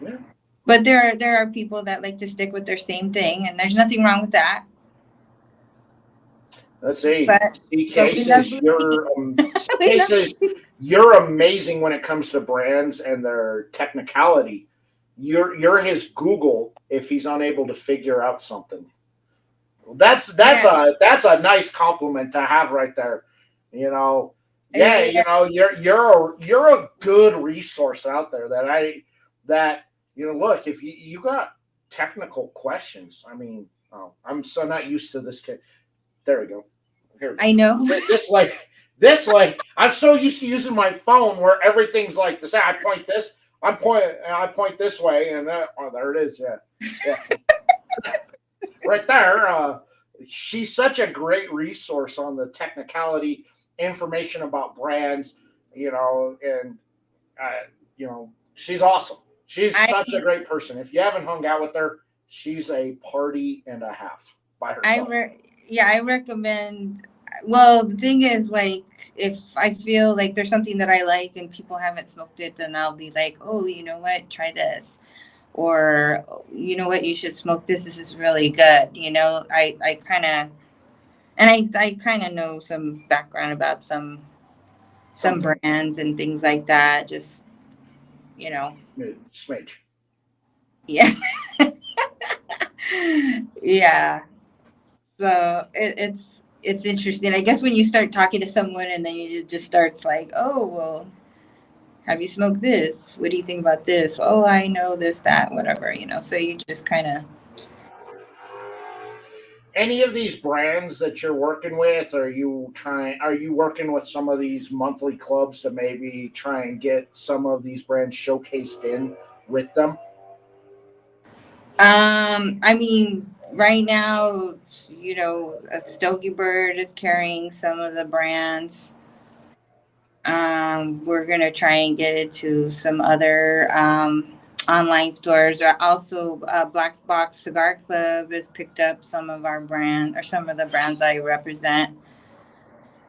Yeah. But there are people that like to stick with their same thing, and there's nothing wrong with that. Let's see. But CK we love says boutiques. We CK love says boutiques. you're amazing when it comes to brands and their technicality. You're his Google if he's unable to figure out something. That's Yeah. a nice compliment to have right there. You know, yeah, Yeah. you're a good resource out there that look, if you got technical questions. I mean, oh, I'm so not used to this kid. There we go. Here, I know. this I'm so used to using my phone where everything's like this. I point this way, and oh, there it is. Yeah, yeah, right there. She's such a great resource on the technicality, information about brands, and uh, she's awesome. She's I such a great person. If you haven't hung out with her, she's a party and a half by herself. Yeah, I recommend Well, the thing is, like, if I feel like there's something that I like and people haven't smoked it, then I'll be like, oh, you know what, try this. Or, you know what, you should smoke this. This is really good. I kind of, and I kind of know some background about some Something. brands and things like that. Just, you know, Smidge. yeah. Yeah. So it's interesting. I guess when you start talking to someone and then you just starts like, oh well, have you smoked this? What do you think about this? Oh, I know this, that, whatever. So you just kind of. Any of these brands that you're working with, are you working with some of these monthly clubs to maybe try and get some of these brands showcased in with them? I mean, right now, a Stogie Bird is carrying some of the brands. We're gonna try and get it to some other online stores. Also, Black Box Cigar Club has picked up some of our brand or some of the brands I represent.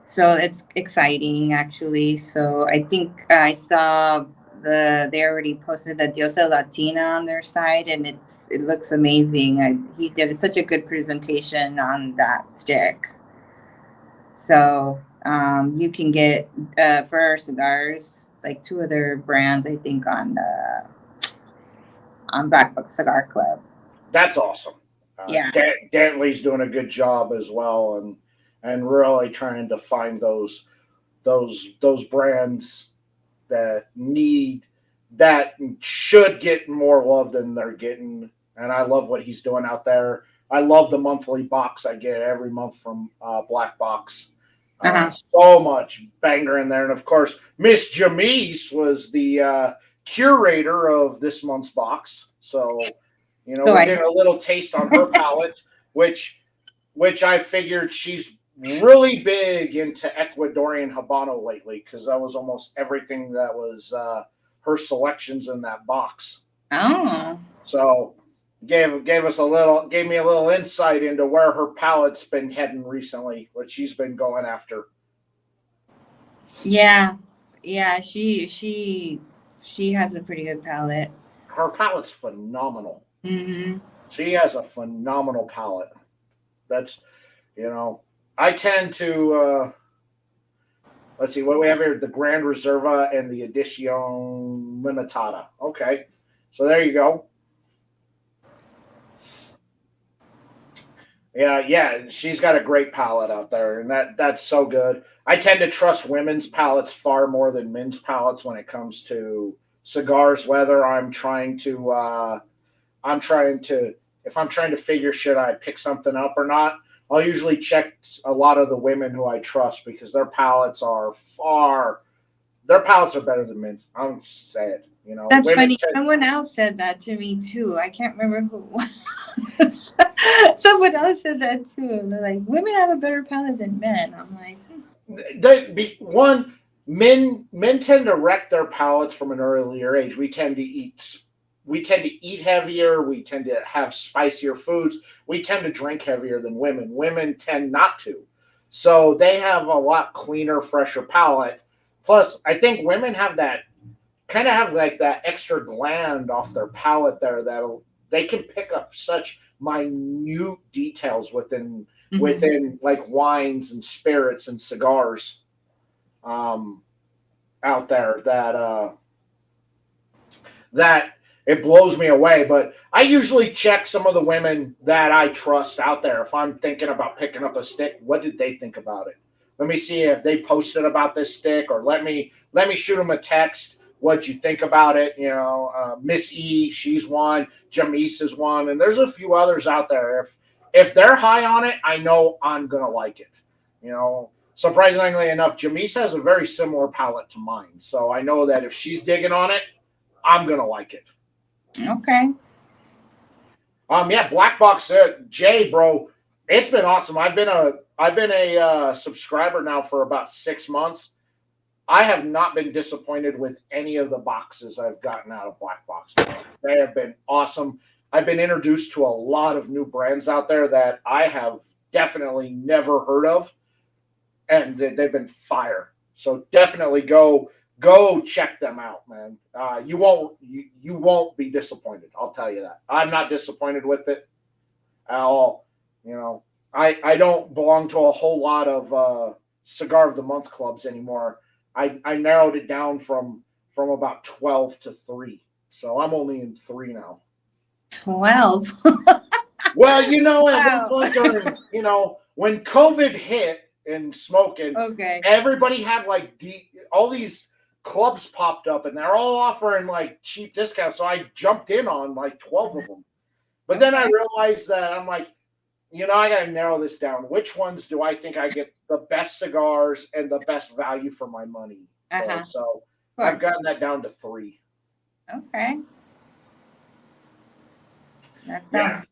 So it's exciting, actually. So I think I saw they already posted the Diosa Latina on their site, and it looks amazing. He did such a good presentation on that stick. So you can get for our cigars like two other brands, I think, on Black Book Cigar Club. That's awesome. Yeah. Dantley's doing a good job as well, and really trying to find those brands that should get more love than they're getting. And I love what he's doing out there. I love the monthly box I get every month from Black Box. Uh-huh. So much banger in there. And of course, Miss Jamise was the curator of this month's box. So, So we're I getting a little taste on her palette, which I figured she's really big into Ecuadorian Habano lately because that was almost everything that was her selections in that box. oh So gave me a little insight into where her palette's been heading recently, what she's been going after. yeah, yeah, she has a pretty good palette. Her palette's phenomenal. Mm-hmm. She has a phenomenal palette. That's you know, I tend to let's see what we have here: the Grand Reserva and the Edition Limitada. Okay, so there you go. Yeah, she's got a great palette out there, and that's so good. I tend to trust women's palettes far more than men's palettes when it comes to cigars. Whether I'm trying to, if I'm trying to figure should I pick something up or not, I'll usually check a lot of the women who I trust because their palettes are better than men's. I'm sad, That's women funny. tend. Someone else said that to me too. I can't remember who it was. Someone else said that too. They're like, women have a better palate than men. I'm like, One, men tend to wreck their palates from an earlier age. We tend to eat heavier. We tend to have spicier foods. We tend to drink heavier than women. Women tend not to, so they have a lot cleaner, fresher palate. Plus, I think women have like that extra gland off their palate there that they can pick up such minute details mhm. within like wines and spirits and cigars um, out there that it blows me away. But I usually check some of the women that I trust out there. If I'm thinking about picking up a stick, what did they think about it? Let me see if they posted about this stick, or let me shoot them a text. What you think about it? Miss E, she's one. Jamise is one, and there's a few others out there. If they're high on it, I know I'm gonna like it. Surprisingly enough, Jamise has a very similar palate to mine, so I know that if she's digging on it, I'm gonna like it. Okay. Yeah, Black Box Jay, bro, it's been awesome. I've been a subscriber now for about 6 months. I have not been disappointed with any of the boxes I've gotten out of Black Box. They have been awesome. I've been introduced to a lot of new brands out there that I have definitely never heard of. and they've been fire. So definitely go check them out, man. You won't be disappointed. I'll tell you that. I'm not disappointed with it at all. You know, I don't belong to a whole lot of cigar of the month clubs anymore. I narrowed it down from about 12 to 3. So I'm only in 3 now. 12. Well, you know, at one Wow. point during, when COVID hit and smoking, Okay. everybody had like all these clubs popped up and they're all offering like cheap discounts. So I jumped in on like 12 of them. But then I realized that I'm like, I got to narrow this down. Which ones do I think I get the best cigars and the best value for my money? So I've gotten that down to 3. Okay. That sounds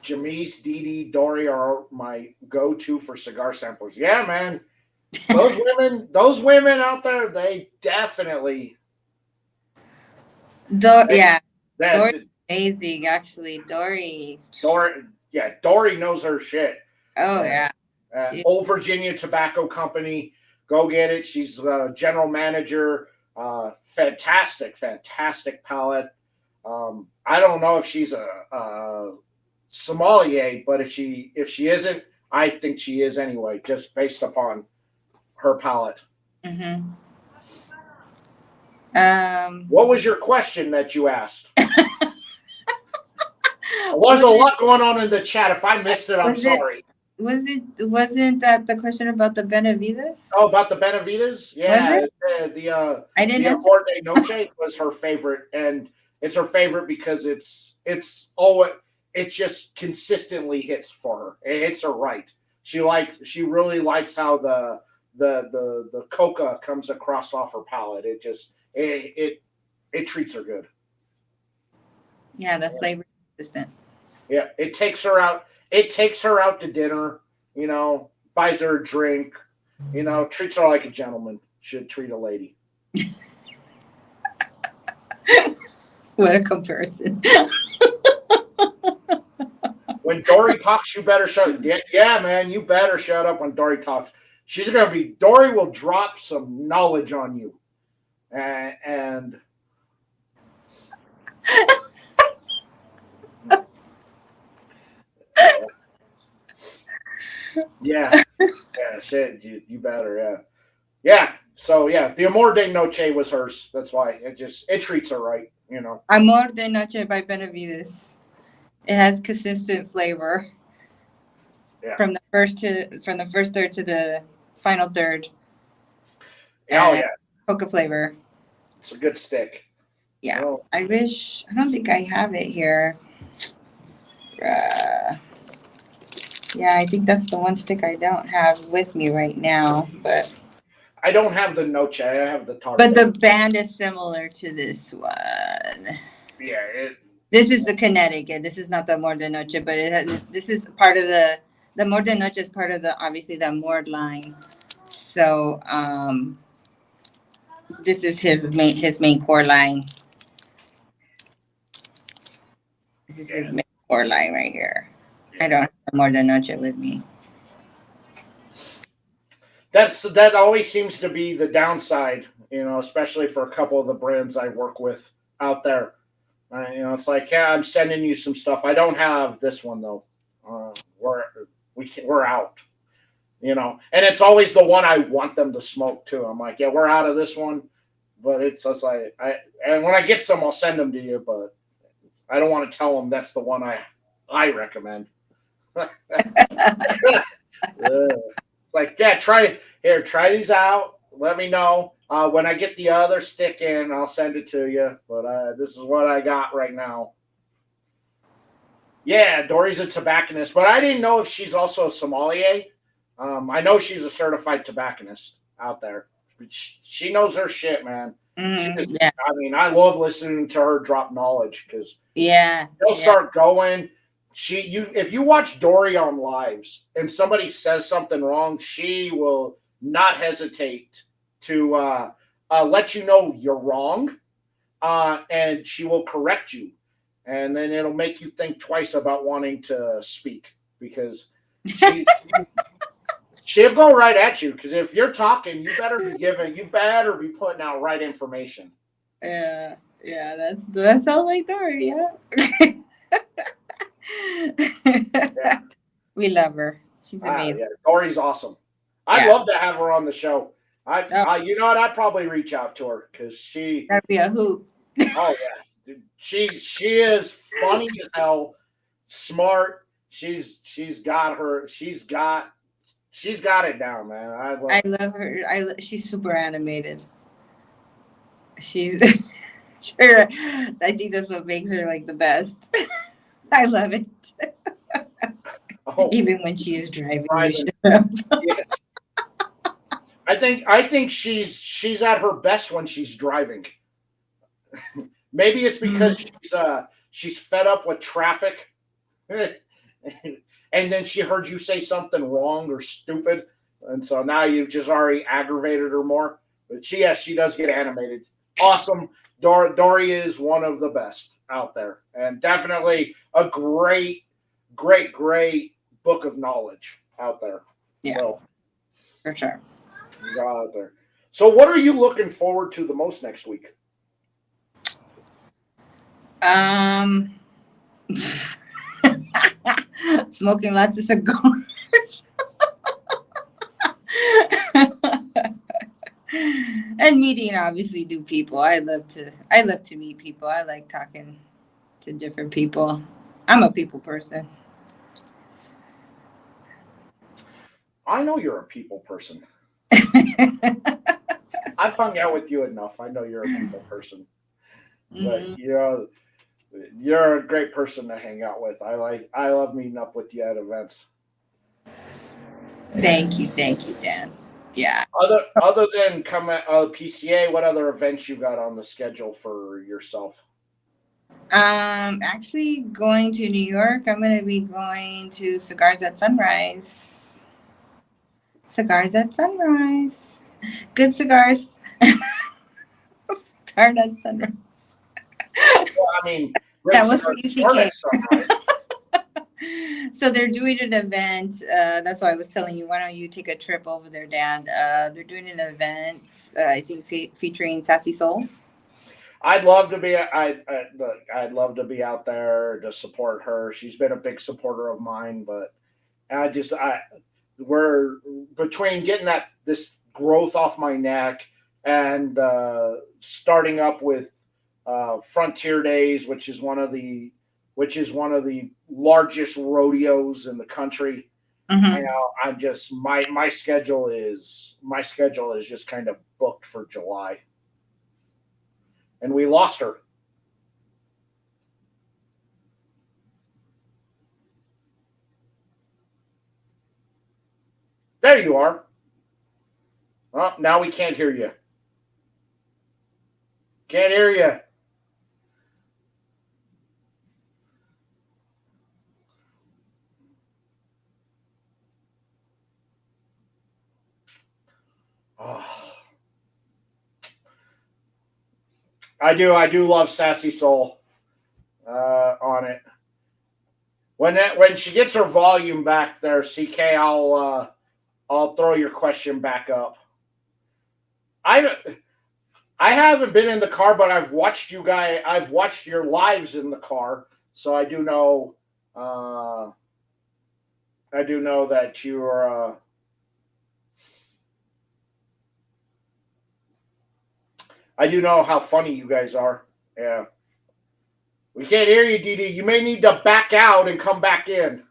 Jamise, DeeDee, Dory are my go-to for cigar samplers. Yeah, man. Those women out there, they definitely. Yeah. That, Dory's amazing, actually. Dory. Dory knows her shit. Oh, yeah. Old Virginia Tobacco Company. Go get it. She's general manager. Fantastic palate. I don't know if she's a sommelier, but if she isn't, I think she is anyway, just based upon her palate. Mm-hmm. What was your question that you asked? There's a lot going on in the chat. If I missed it, I'm sorry. Wasn't that the question about the Benavides? Oh, about the Benavides? Yeah. I didn't know. Amor de Noche was her favorite, and it's her favorite because it just consistently hits for her. It hits her right. She really likes how the coca comes across off her palate. It treats her good. Yeah, the flavor is consistent. Yeah, it takes her out. It takes her out to dinner. Buys her a drink. Treats her like a gentleman should treat a lady. What a comparison. When Dory talks, you better shut. Yeah, man, you better shut up when Dory talks. Dory will drop some knowledge on you, and yeah, shit, you better, yeah. So yeah, the Amor de Noche was hers. That's why it treats her right, Amor de Noche by Benavides. It has consistent flavor. Yeah. From the first third to the final third. Oh yeah. Coca flavor. It's a good stick. Yeah. Oh. I don't think I have it here. Yeah, I think that's the one stick I don't have with me right now, but I don't have the Noche. I have the Torres. But the band is similar to this one. Yeah. This is the Connecticut. This is not the Amor de Noche, but this is part of the Amor de Noche is part of obviously the Amor line. So this is his main core line. This is his main core line right here. Yeah. I don't have Amor de Noche with me. That always seems to be the downside, especially for a couple of the brands I work with out there. It's like, yeah, I'm sending you some stuff. I don't have this one though. We're out. And it's always the one I want them to smoke too. I'm like, yeah, we're out of this one, but it's just like and when I get some, I'll send them to you, but I don't want to tell them that's the one I recommend. It's like, yeah, try these out. Let me know. When I get the other stick in, I'll send it to you. But this is what I got right now. Yeah, Dory's a tobacconist, but I didn't know if she's also a sommelier. I know she's a certified tobacconist out there. She knows her shit, man. Yeah. I mean, I love listening to her drop knowledge because she'll start going. If you watch Dory on lives and somebody says something wrong, she will not hesitate to let you know you're wrong, and she will correct you, and then it'll make you think twice about wanting to speak because She she'll go right at you because if you're talking, you better be putting out right information. Yeah, yeah, that sounds like Dory. Yeah. Yeah, We love her. She's amazing. yeah. Dory's awesome. I'd Yeah. love to have her on the show. Oh, You know what? I'd probably reach out to her because she. that'd be a hoot. Oh yeah, she is funny as hell, smart. She's got it down, man. I I love. love her. She's super animated. She's sure. I think that's what makes her like the best. I love it. Oh, Even when she is driving, you driving. shut up. Yes. I think she's at her best when she's driving. Maybe it's because she's fed up with traffic, and then she heard you say something wrong or stupid, and so now you've just already aggravated her more. But she does get animated. Awesome. Dory is one of the best out there, and definitely a great, great, great book of knowledge out there. Yeah, So for sure. you go out there. So what are you looking forward to the most next week? Smoking lots of cigars. And meeting obviously new people. I love to meet people. I like talking to different people. I'm a people person. I know you're a people person. I've hung out with you enough. I know you're a people person. But you're a great person to hang out with. I love meeting up with you at events. Thank you, Dan. Yeah. Other than come at PCA, what other events you got on the schedule for yourself? Actually going to New York. I'm gonna be going to Cigars at Sunrise. Cigars at Sunrise. Good cigars. Start at sunrise. Well, I mean, great That was for start, start UCK. at sunrise. So they're doing an event. That's why I was telling you, why don't you take a trip over there, Dan? They're doing an event, I think featuring Sassy Soul. I'd love to be. Look, I'd love to be out there to support her. She's been a big supporter of mine, but we're between getting this growth off my neck and starting up with Frontier Days, which is one of the largest rodeos in the country. Mm-hmm. I'm just my schedule is just kind of booked for July, and we lost her. There you are. Oh, now we can't hear you. Can't hear you. Oh. I do love Sassy Soul on it. When she gets her volume back there, CK, I'll throw your question back up. I I haven't been in the car, but I've watched you guys. I've watched your lives in the car, so I do know. I do know that you're. I do know how funny you guys are. Yeah. We can't hear you, DeeDee. You may need to back out and come back in.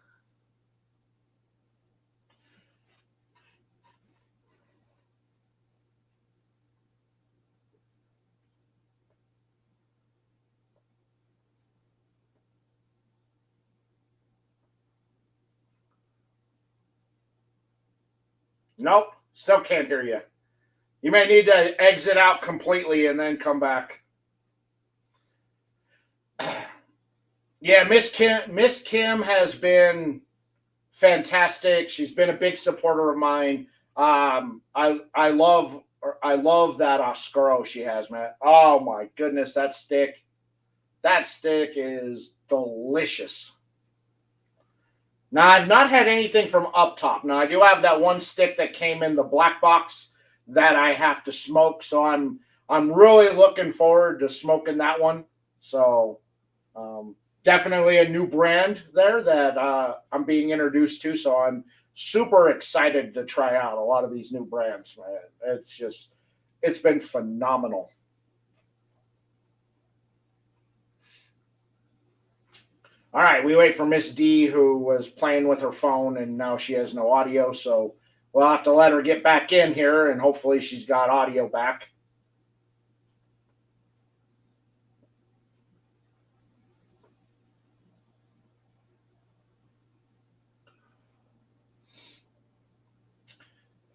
Nope. Still can't hear you. You may need to exit out completely and then come back. Yeah, Miss Kim has been fantastic. She's been a big supporter of mine. I love that Oscuro she has, man. Oh my goodness, that stick is delicious. Now, I've not had anything from Up Top. Now, I do have that one stick that came in the black box that I have to smoke, so I'm really looking forward to smoking that one. So, definitely a new brand there that I'm being introduced to. So I'm super excited to try out a lot of these new brands, man. It's been phenomenal. All right, we wait for Miss D, who was playing with her phone and now she has no audio. So we'll have to let her get back in here and hopefully she's got audio back.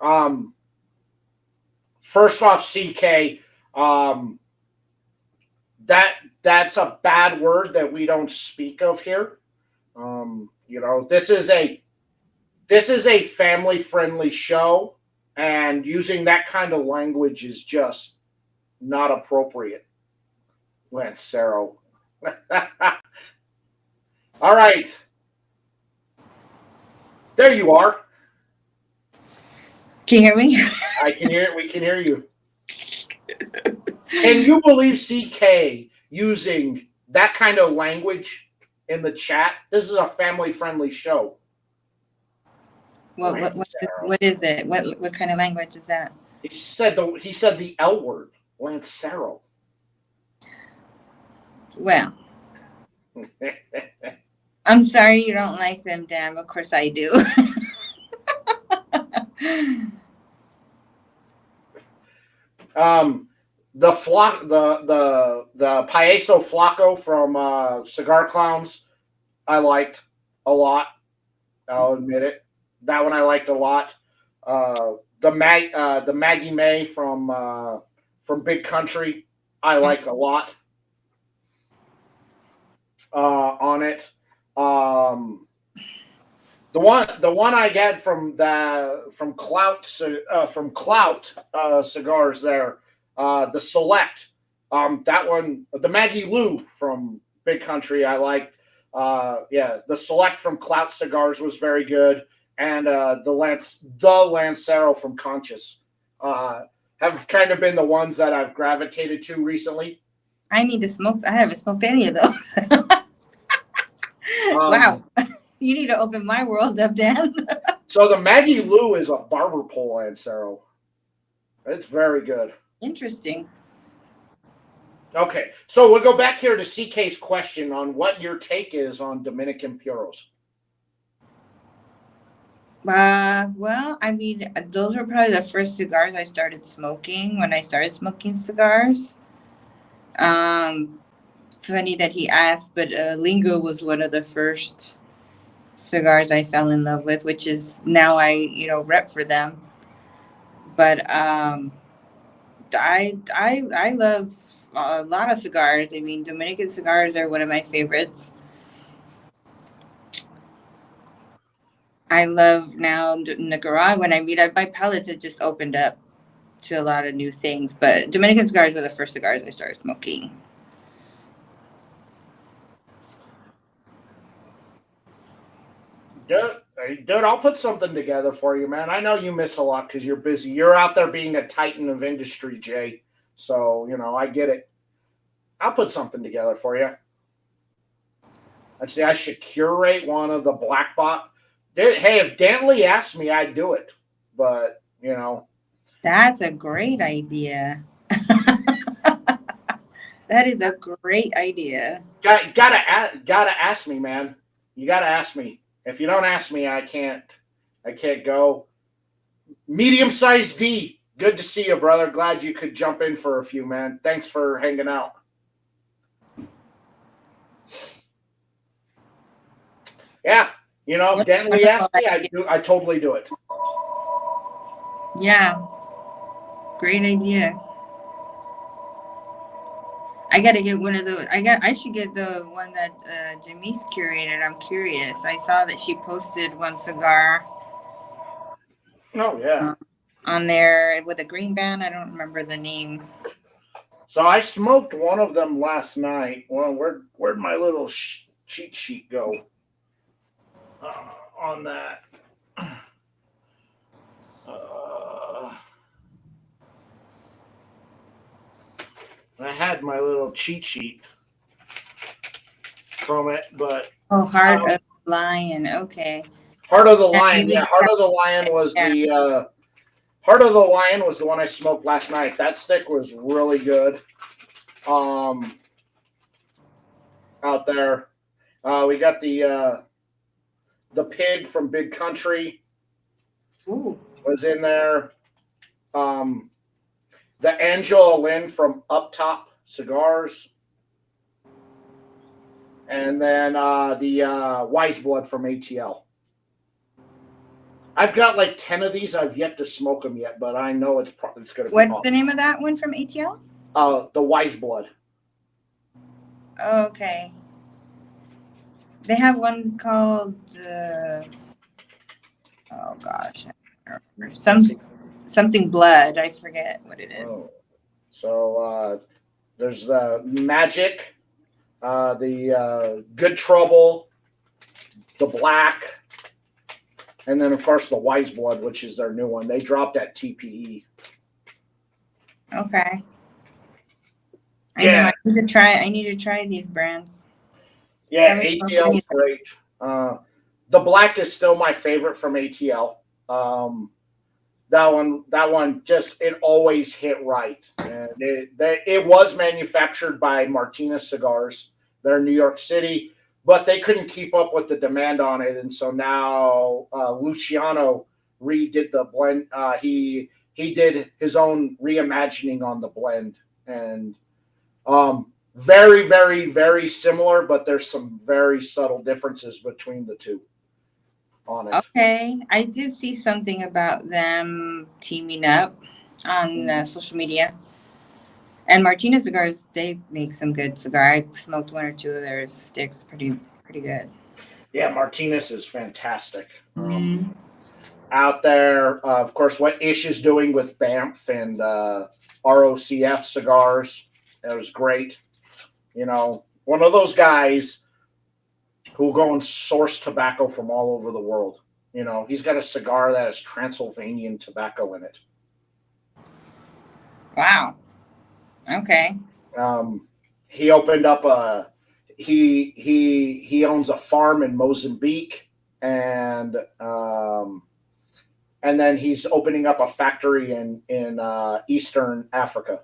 Um, First off, CK, um, that's a bad word that we don't speak of here. This is a family friendly show, and using that kind of language is just not appropriate. Lancero. All right, there you are. Can you hear me? I can hear it. We can hear you. Can you believe CK using that kind of language in the chat? This is a family friendly show. What is it? What kind of language is that? He said the L word, Lancero. Well, I'm sorry you don't like them, Dan. Of course I do. The Paeso Flaco from Cigar Clowns, I liked a lot. I'll admit it. That one I liked a lot. The Maggie May from Big Country, I like a lot. On it. The one I get from Clout cigars there, the Select, that one, the Maggie Lou from Big Country, I liked. Yeah, the Select from Clout Cigars was very good, and the Lancero from Conscious have kind of been the ones that I've gravitated to recently. I need to smoke. I haven't smoked any of those. Wow. You need to open my world up, Dan. So the Maggie Lou is a barber pole Lancero. It's very good. Interesting. Okay, so we'll go back here to CK's question on what your take is on Dominican Puros. Well, I mean, those were probably the first cigars I started smoking when I started smoking cigars. Funny that he asked, but Lingo was one of the first cigars I fell in love with, which is now I rep for them. But I love a lot of cigars. I mean, Dominican cigars are one of my favorites. I love now Nicaraguan. I mean, my palates have just opened up to a lot of new things. But Dominican cigars were the first cigars I started smoking. Dude, I'll put something together for you, man. I know you miss a lot because you're busy. You're out there being a titan of industry, Jay. So, I get it. I'll put something together for you. I'd say I should curate one of the black box. Hey, if Dantley asked me, I'd do it. But, That's a great idea. That is a great idea. Gotta ask me, man. You gotta ask me. If you don't ask me, I can't go. Medium-sized D. Good to see you, brother. Glad you could jump in for a few, man. Thanks for hanging out. Yeah, if Dantley asked me, I totally do it. Yeah, great idea. I gotta get one of those. I should get the one that Jamise curated. I'm curious. I saw that she posted one cigar. Oh yeah. On there with a green band. I don't remember the name. So I smoked one of them last night. Well, where'd my little cheat sheet go? on that. I had my little cheat sheet from it, but Heart of the Lion. Okay. Heart of the Lion. Maybe Yeah, Heart of the Lion was the Heart of the Lion was the one I smoked last night. That stick was really good. Out there, we got the pig from Big Country. Ooh. Was in there. The Angela Lynn from Up Top Cigars. And then the Wise Blood from ATL. I've got like 10 of these. I've yet to smoke them yet, but I know it's going to be What's the name of that one from ATL? The Wise Blood. Okay. They have one called oh gosh, I don't remember. Something blood. I forget what it is. Oh. So there's the Magic, the Good Trouble, the Black, and then of course the Wise Blood, which is their new one. They dropped at TPE. Okay. I need to try these brands. Yeah, ATL is great. The Black is still my favorite from ATL. That one just, it always hit right. And it was manufactured by Martinez Cigars. They're in New York City, but they couldn't keep up with the demand on it. And so now Luciano redid the blend. He did his own reimagining on the blend. And very, very, very similar, but there's some very subtle differences between the two on it. Okay. I did see something about them teaming up on social media. And Martinez Cigars, they make some good cigar. I smoked one or two of their sticks. Pretty good. Yeah, Martinez is fantastic. Out there, of course, what Ish is doing with Banff and ROCF cigars, it was great. You know, one of those guys who go and source tobacco from all over the world. You know, he's got a cigar that has Transylvanian tobacco in it. Wow. Okay. He opened up he owns a farm in Mozambique, and then he's opening up a factory in Eastern Africa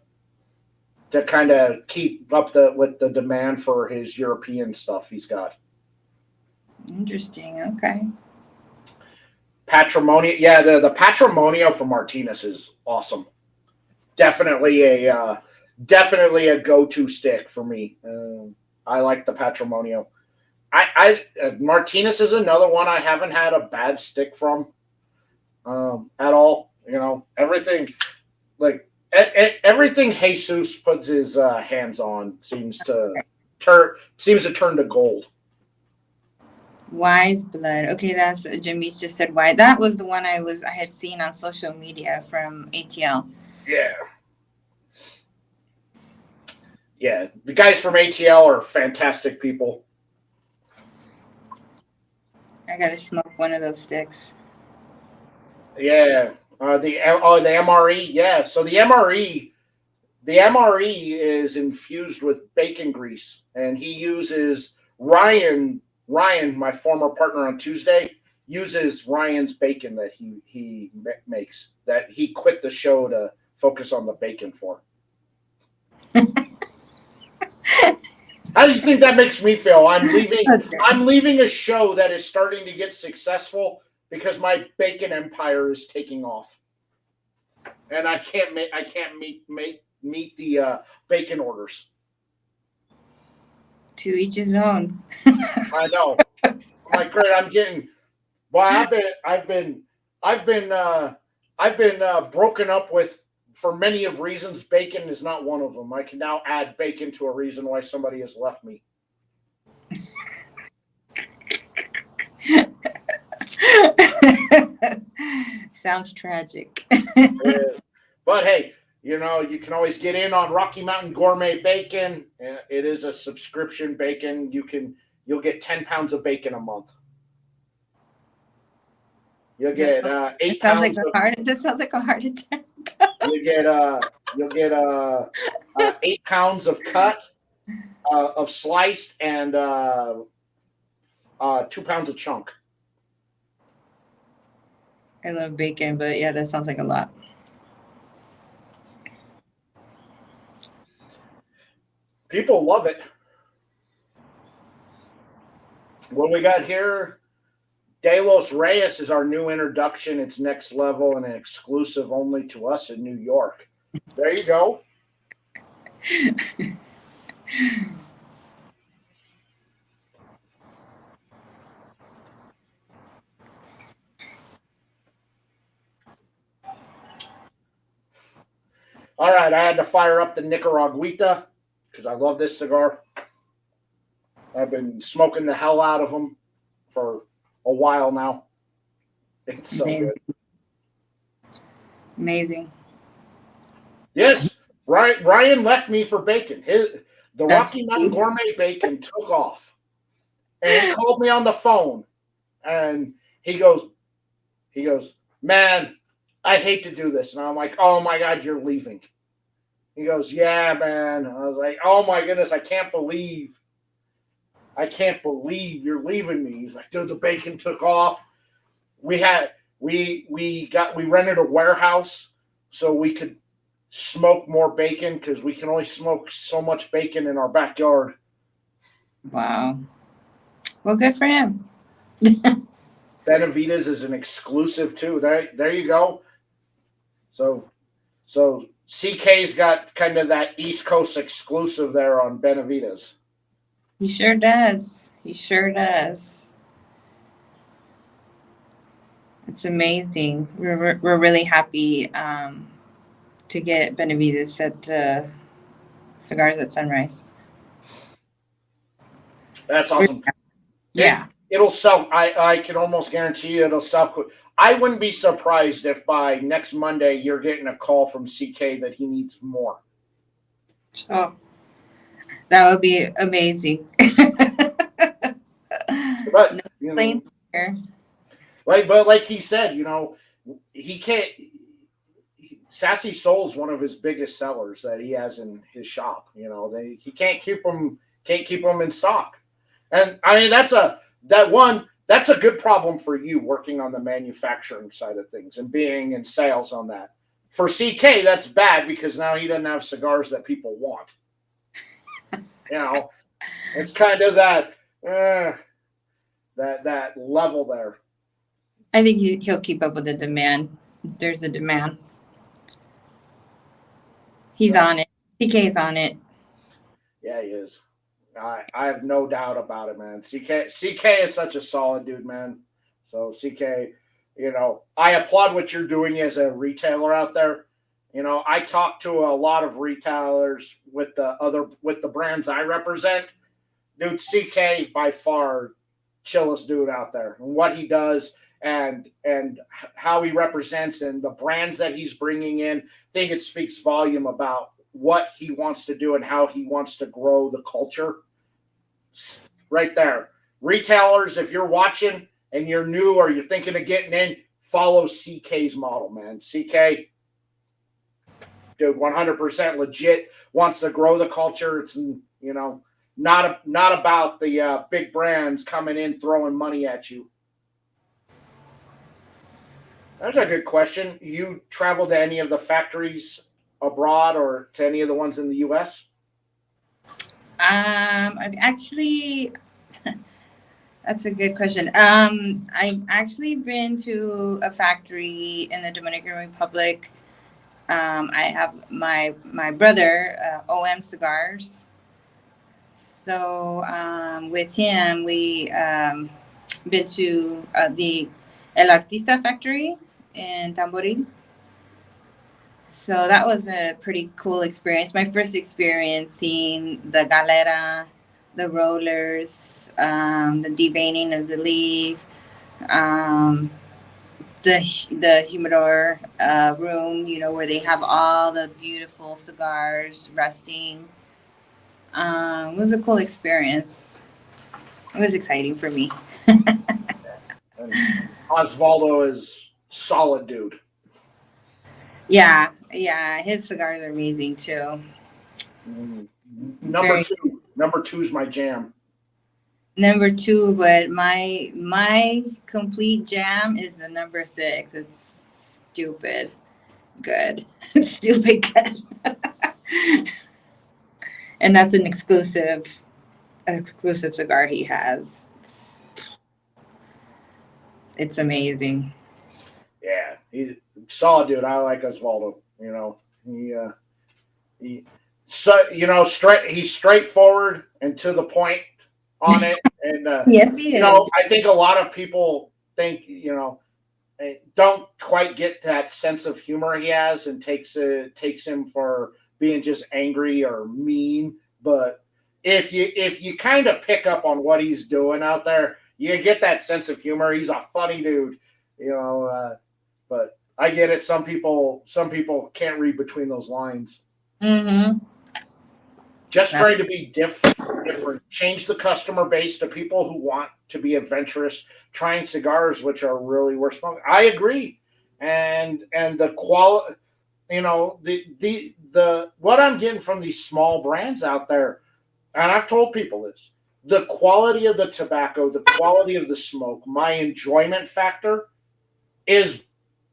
to kind of keep up with the demand for his European stuff he's got. Interesting. Okay. Patrimonio. Yeah, the Patrimonio from Martinez is awesome. Definitely a go-to stick for me. I like the Patrimonio. Martinez is another one I haven't had a bad stick from at all. You know, everything Jesus puts his hands on seems to turn to gold. Wise Blood. Okay, that's what Jimmy's just said. Why? That was the one I had seen on social media from ATL. Yeah. Yeah, the guys from ATL are fantastic people. I gotta smoke one of those sticks. Yeah, the MRE. Yeah, so the MRE is infused with bacon grease, and he uses Ryan, my former partner on Tuesday, uses Ryan's bacon that he makes, that he quit the show to focus on the bacon for. How do you think that makes me feel? I'm leaving a show that is starting to get successful because my bacon empire is taking off, and I can't meet the bacon orders. To each his own. I know. I'm like, great. I'm getting. Well, I've been broken up with for many of reasons. Bacon is not one of them. I can now add bacon to a reason why somebody has left me. Sounds tragic. But hey, you know, you can always get in on Rocky Mountain Gourmet Bacon. It is a subscription bacon. You'll get 10 pounds of bacon a month. You'll get It 8 sounds like pounds a of heart. This sounds like a heart attack. you'll get 8 pounds of cut of sliced and 2 pounds of chunk. I love bacon, but yeah, that sounds like a lot. People love it. What we got here, De Los Reyes is our new introduction. It's next level and an exclusive only to us in New York. There you go. All right, I had to fire up the Nicaraguita because I love this cigar. I've been smoking the hell out of them for a while now. It's so Amazing. good. Amazing. Yes, Ryan left me for bacon. The That's Rocky Mountain cute. Gourmet bacon took off. And he called me on the phone and he goes, man, I hate to do this. And I'm like, oh my God, you're leaving. He goes, yeah, man. I was like, oh my goodness, I can't believe you're leaving me. He's like, dude, the bacon took off. We rented a warehouse so we could smoke more bacon because we can only smoke so much bacon in our backyard. Wow. Well, good for him. Benavides is an exclusive too. There you go. So CK's got kind of that East Coast exclusive there on Benavides. He sure does. He sure does. It's amazing. We're really happy to get Benavides at Cigars at Sunrise. That's awesome. Yeah. It'll sell. I can almost guarantee you it'll sell quick. I wouldn't be surprised if by next Monday you're getting a call from CK that he needs more. Oh, that would be amazing. But No you know, complaints here. like he said, he can't. Sassy Soul's one of his biggest sellers that he has in his shop. He can't keep them in stock, and I mean that's a good problem for you working on the manufacturing side of things and being in sales on that. For CK, that's bad because now he doesn't have cigars that people want. It's kind of that level there. I think he'll keep up with the demand. There's a demand. He's on it. CK's on it. Yeah, he is. I have no doubt about it, man. CK is such a solid dude, man. So CK, I applaud what you're doing as a retailer out there. I talk to a lot of retailers with the brands I represent. Dude, CK is by far chillest dude out there. And what he does and how he represents and the brands that he's bringing in, I think it speaks volume about what he wants to do and how he wants to grow the culture. Right there. Retailers, if you're watching and you're new or you're thinking of getting in, follow CK's model, man. CK, dude, 100% legit, wants to grow the culture. It's, not about the big brands coming in throwing money at you. That's a good question. You traveled to any of the factories abroad or to any of the ones in the U.S.? I've actually, that's a good question. I've actually been to a factory in the Dominican Republic. I have my brother, OM Cigars. So with him, we been to the El Artista factory in Tamboril. So that was a pretty cool experience. My first experience seeing the galera, the rollers, the deveining of the leaves, the humidor room, where they have all the beautiful cigars resting. It was a cool experience. It was exciting for me. Osvaldo is solid, dude. Yeah, his cigars are amazing too. Number Very two. Number two is my jam. number two, but my complete jam is the number six. It's stupid good. Stupid good. And that's an exclusive cigar he has. It's amazing. Yeah, he's solid, dude. I like Osvaldo. You know, he so straight. He's straightforward and to the point on it, and Yes, he is. I think a lot of people think don't quite get that sense of humor he has, and takes him for being just angry or mean. But if you kind of pick up on what he's doing out there, you get that sense of humor. He's a funny dude, you know. But I get it. Some people can't read between those lines. Mm-hmm. Just trying to be different. Change the customer base to people who want to be adventurous, trying cigars which are really worth smoking. I agree, and the quality, the what I'm getting from these small brands out there, and I've told people this: the quality of the tobacco, the quality of the smoke, my enjoyment factor is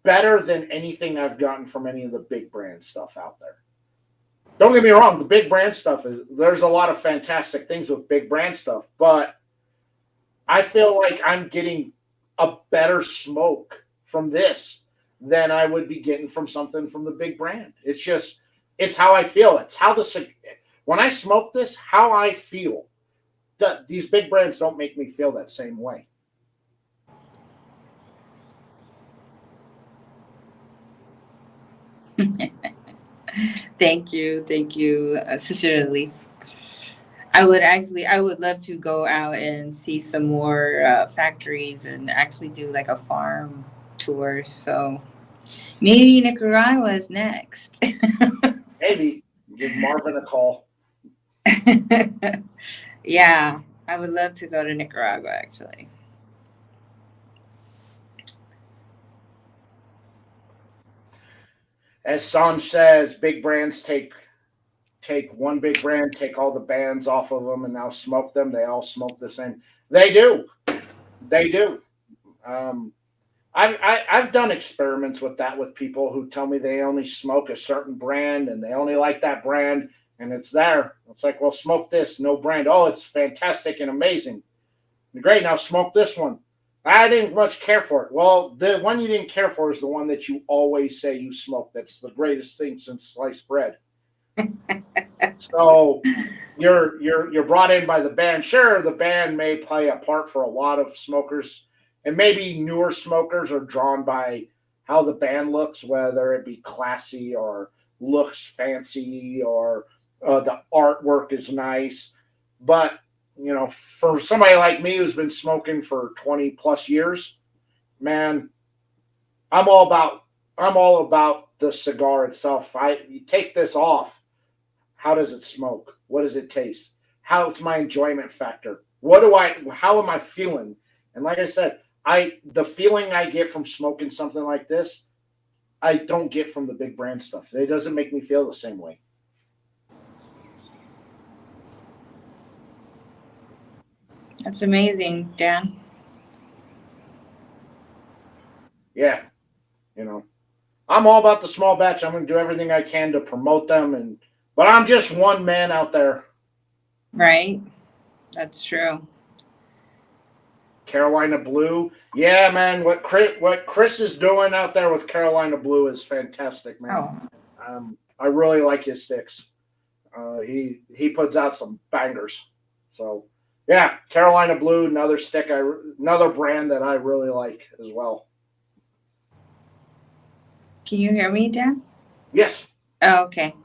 better than anything I've gotten from any of the big brand stuff out there. Don't get me wrong, the big brand stuff there's a lot of fantastic things with big brand stuff, but I feel like I'm getting a better smoke from this than I would be getting from something from the big brand. It's how I feel. It's how when I smoke this, how I feel. These big brands don't make me feel that same way. Thank you, Sister Leaf. I would love to go out and see some more factories and actually do like a farm tour. So maybe Nicaragua is next. Maybe give Marvin a call. Yeah, I would love to go to Nicaragua actually. As Sanj says, big brands take one big brand, take all the bands off of them, and now smoke them. They all smoke the same. They do. They do. Um, I've done experiments with that with people who tell me they only smoke a certain brand and they only like that brand, and it's there. It's like, well, smoke this, no brand. Oh, it's fantastic and amazing. Great, now smoke this one. I didn't much care for it. Well, the one you didn't care for is the one that you always say you smoke. That's the greatest thing since sliced bread. So you're brought in by the band. Sure, the band may play a part for a lot of smokers, and maybe newer smokers are drawn by how the band looks, whether it be classy or looks fancy or the artwork is nice. But for somebody like me who's been smoking for 20 plus years, man, I'm all about the cigar itself. You take this off. How does it smoke? What does it taste? How's my enjoyment factor? How am I feeling? And like I said, the feeling I get from smoking something like this, I don't get from the big brand stuff. It doesn't make me feel the same way. That's amazing, Dan. Yeah, I'm all about the small batch. I'm going to do everything I can to promote them, but I'm just one man out there. Right? That's true. Carolina Blue. Yeah, man, what Chris is doing out there with Carolina Blue is fantastic, man. Oh. I really like his sticks. He puts out some bangers. So, yeah, Carolina Blue, another brand that I really like as well. Can you hear me, Dan? Yes. Oh, okay.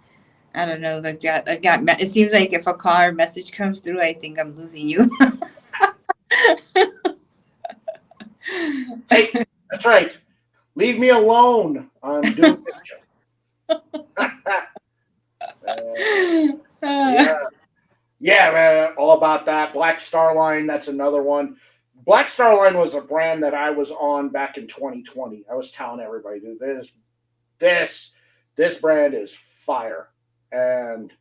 I don't know. It seems like if a call or message comes through, I think I'm losing you. Hey, that's right. Leave me alone. I'm doing yeah, man, all about that. Black Star Line, that's another one. Black Star Line was a brand that I was on back in 2020. I was telling everybody, dude, this this brand is fire, and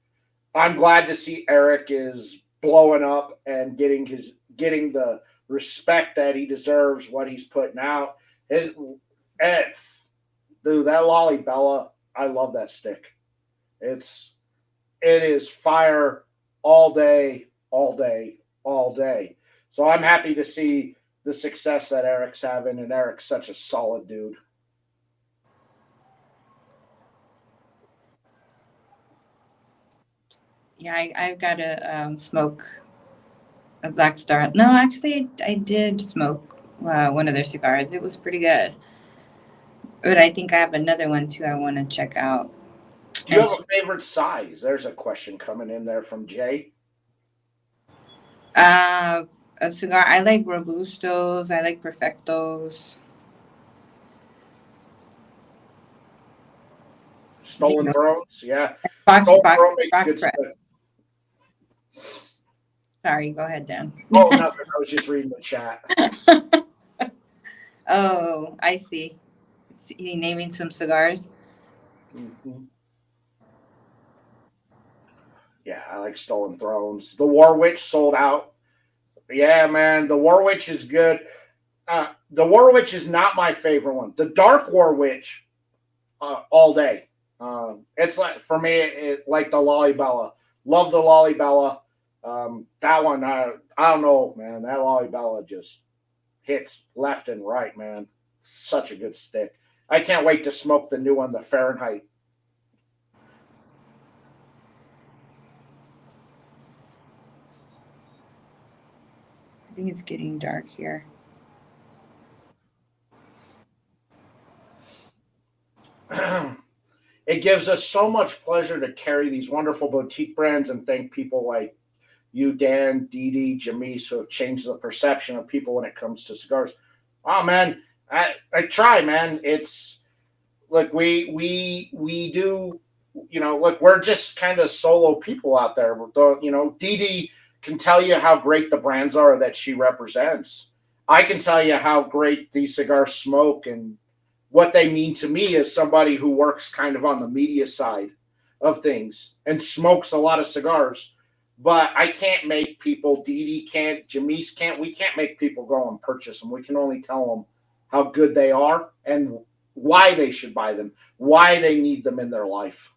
I'm glad to see Eric is blowing up and getting the respect that he deserves. What he's putting out, his and dude, that Lolly Bella, I love that stick. It's it is fire all day, all day, all day. So I'm happy to see the success that Eric's having, and Eric's such a solid dude. Yeah, I've got to smoke a Black Star. No, actually, I did smoke one of their cigars. It was pretty good. But I think I have another one too I want to check out. Do you And have a favorite size? There's a question coming in there from Jay. uh, a cigar, I like Robustos, I like Perfectos. You Stolen know, Thrones, yeah. box, Stolen box, Throne makes box good press. stuff. Sorry, go ahead, Dan. Oh, nothing. I was just reading the chat. Oh, I see. Is he naming some cigars? Mhm. Yeah, I like Stolen Thrones. The War Witch sold out. Yeah, man, the War Witch is good. The War Witch is not my favorite one. The Dark War Witch, all day. It's like for me, like the Lollybella. Love the Lollybella. That one, I don't know, man. That Lollybella just hits left and right, man. Such a good stick. I can't wait to smoke the new one, the Fahrenheit. I think it's getting dark here. It gives us so much pleasure to carry these wonderful boutique brands and thank people like you, Dan, DeeDee, Jamise, who have changed the perception of people when it comes to cigars. Oh man, I try, man. It's look, we do, look, we're just kind of solo people out there. DeeDee can tell you how great the brands are that she represents. I can tell you how great these cigars smoke and what they mean to me as somebody who works kind of on the media side of things and smokes a lot of cigars. But I can't make people, DeeDee can't, Jamise can't, we can't make people go and purchase them. We can only tell them how good they are and why they should buy them, why they need them in their life.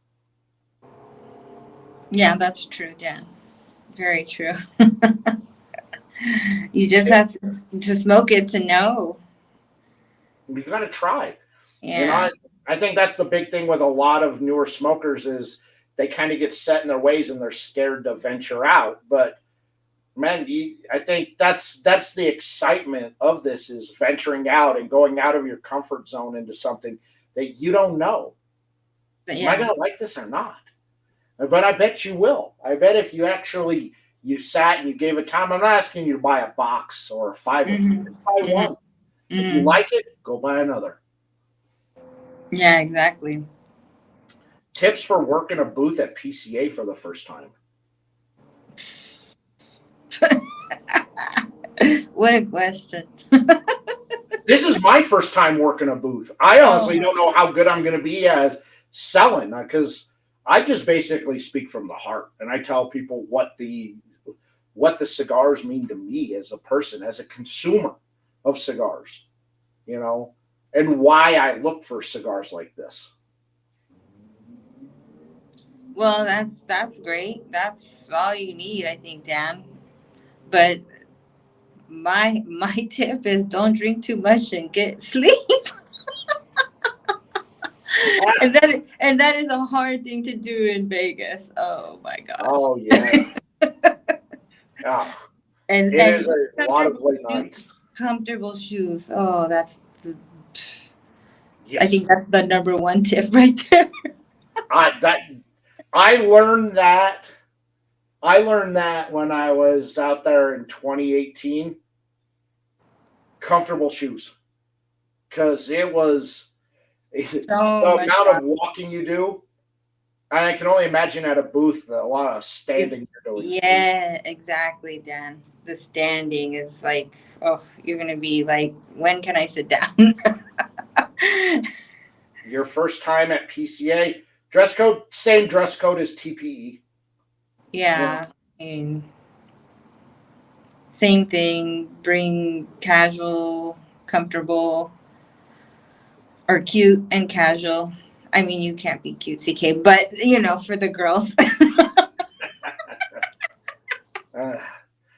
Yeah, that's true, Dan. Very true. You just Yeah, have to smoke it to know. we got to try. You know, Yeah. I think that's the big thing with a lot of newer smokers is they kind of get set in their ways and they're scared to venture out. But man, I think that's the excitement of this is venturing out and going out of your comfort zone into something that you don't know. But Am I yeah. going to like this or not? But I bet you will. I bet if you actually you sat and you gave it time. I'm not asking you to buy a box or a five of them. Hmm. Just buy Hmm. one. If you Hmm. like it, go buy another. Yeah, exactly. Tips for working a booth at PCA for the first time. What a question. This is my first time working a booth. I Oh honestly my. don't know how good I'm going to be as selling because I just basically speak from the heart and I tell people what the cigars mean to me as a person, as a consumer of cigars, you know, and why I look for cigars like this. Well, that's great. That's all you need, I think, Dan. But my tip is don't drink too much and get sleep. And that is a hard thing to do in Vegas. Oh my gosh. Oh yeah, oh, it And is a lot of comfortable late shoes. nights. Comfortable shoes. Oh, I Yes, think that's the number one tip right there. I that I learned that I learned that when I was out there in 2018. Comfortable shoes because it was the So much amount fun. of walking you do. And I can only imagine at a booth a lot of standing you're doing. Yeah, exactly, Dan. The standing is like, oh, you're gonna be like, when can I sit down? Your first time at PCA, dress code, same dress code as TPE. Yeah. Yeah, I mean, same thing. Bring casual, comfortable, or cute and casual. I mean, you can't be cute, CK, but for the girls, Uh,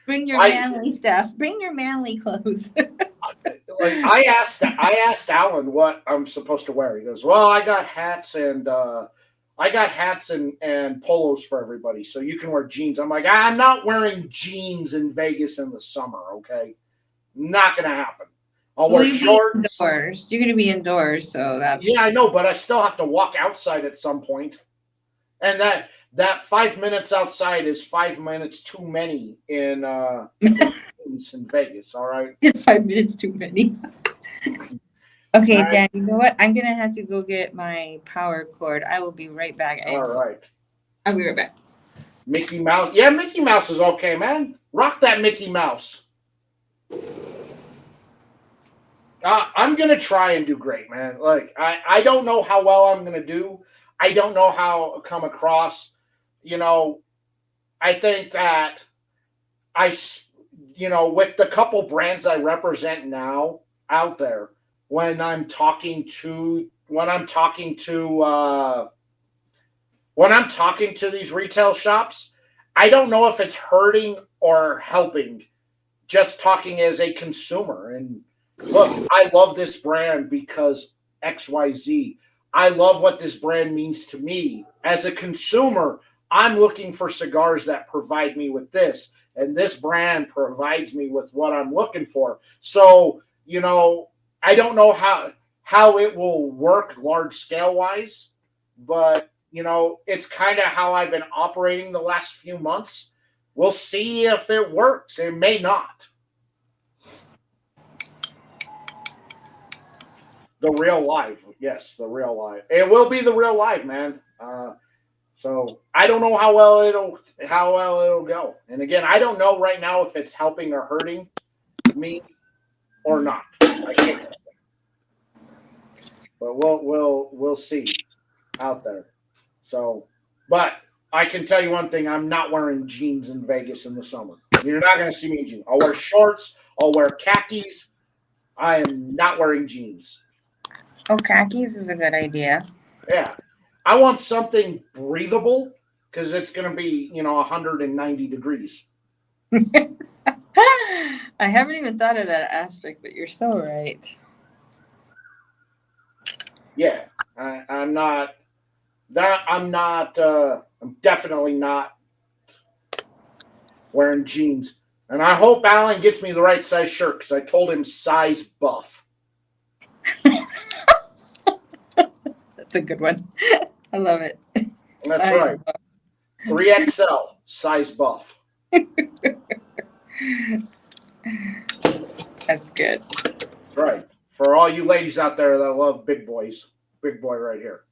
bring your I manly stuff. Bring your manly clothes. like I asked Alan what I'm supposed to wear. He goes, "Well, I got hats and polos for everybody, so you can wear jeans." I'm like, I'm not wearing jeans in Vegas in the summer. Okay, not gonna happen. I'll Will wear you be shorts. indoors? You're gonna be indoors, so Yeah, that's I know, but I still have to walk outside at some point, and that 5 minutes outside is 5 minutes too many in Vegas. All right. it's 5 minutes too many. Okay, Dan, you know what? I'm gonna have to go get my power cord. I will be right back. All right. I'll be right back. Mickey Mouse. Yeah, Mickey Mouse is okay, man. Rock that Mickey Mouse. I'm going to try and do great, man. Like, I don't know how well I'm going to do. I don't know how I'll come across. I think that with the couple brands I represent now out there, when I'm talking to these retail shops, I don't know if it's hurting or helping just talking as a consumer. And look, I love this brand because XYZ. I love what this brand means to me. As a consumer, I'm looking for cigars that provide me with this. And this brand provides me with what I'm looking for. So, I don't know how it will work large scale wise, but it's kind of how I've been operating the last few months. We'll see if it works. It may not. The real live, yes, the real live. It will be the real live, man. So I don't know how well it'll go. And again, I don't know right now if it's helping or hurting me or not. I can't tell you. But we'll see out there. So, but I can tell you one thing: I'm not wearing jeans in Vegas in the summer. You're not going to see me in jeans. I'll wear shorts. I'll wear khakis. I am not wearing jeans. Oh, khakis is a good idea. Yeah. I want something breathable because it's going to be, 190 degrees. I haven't even thought of that aspect, but you're so right. Yeah. I'm definitely not wearing jeans. And I hope Alan gets me the right size shirt because I told him size buff. That's a good one. I love it. That's right. 3XL, size buff. That's good. That's right. For all you ladies out there that love big boys, big boy right here.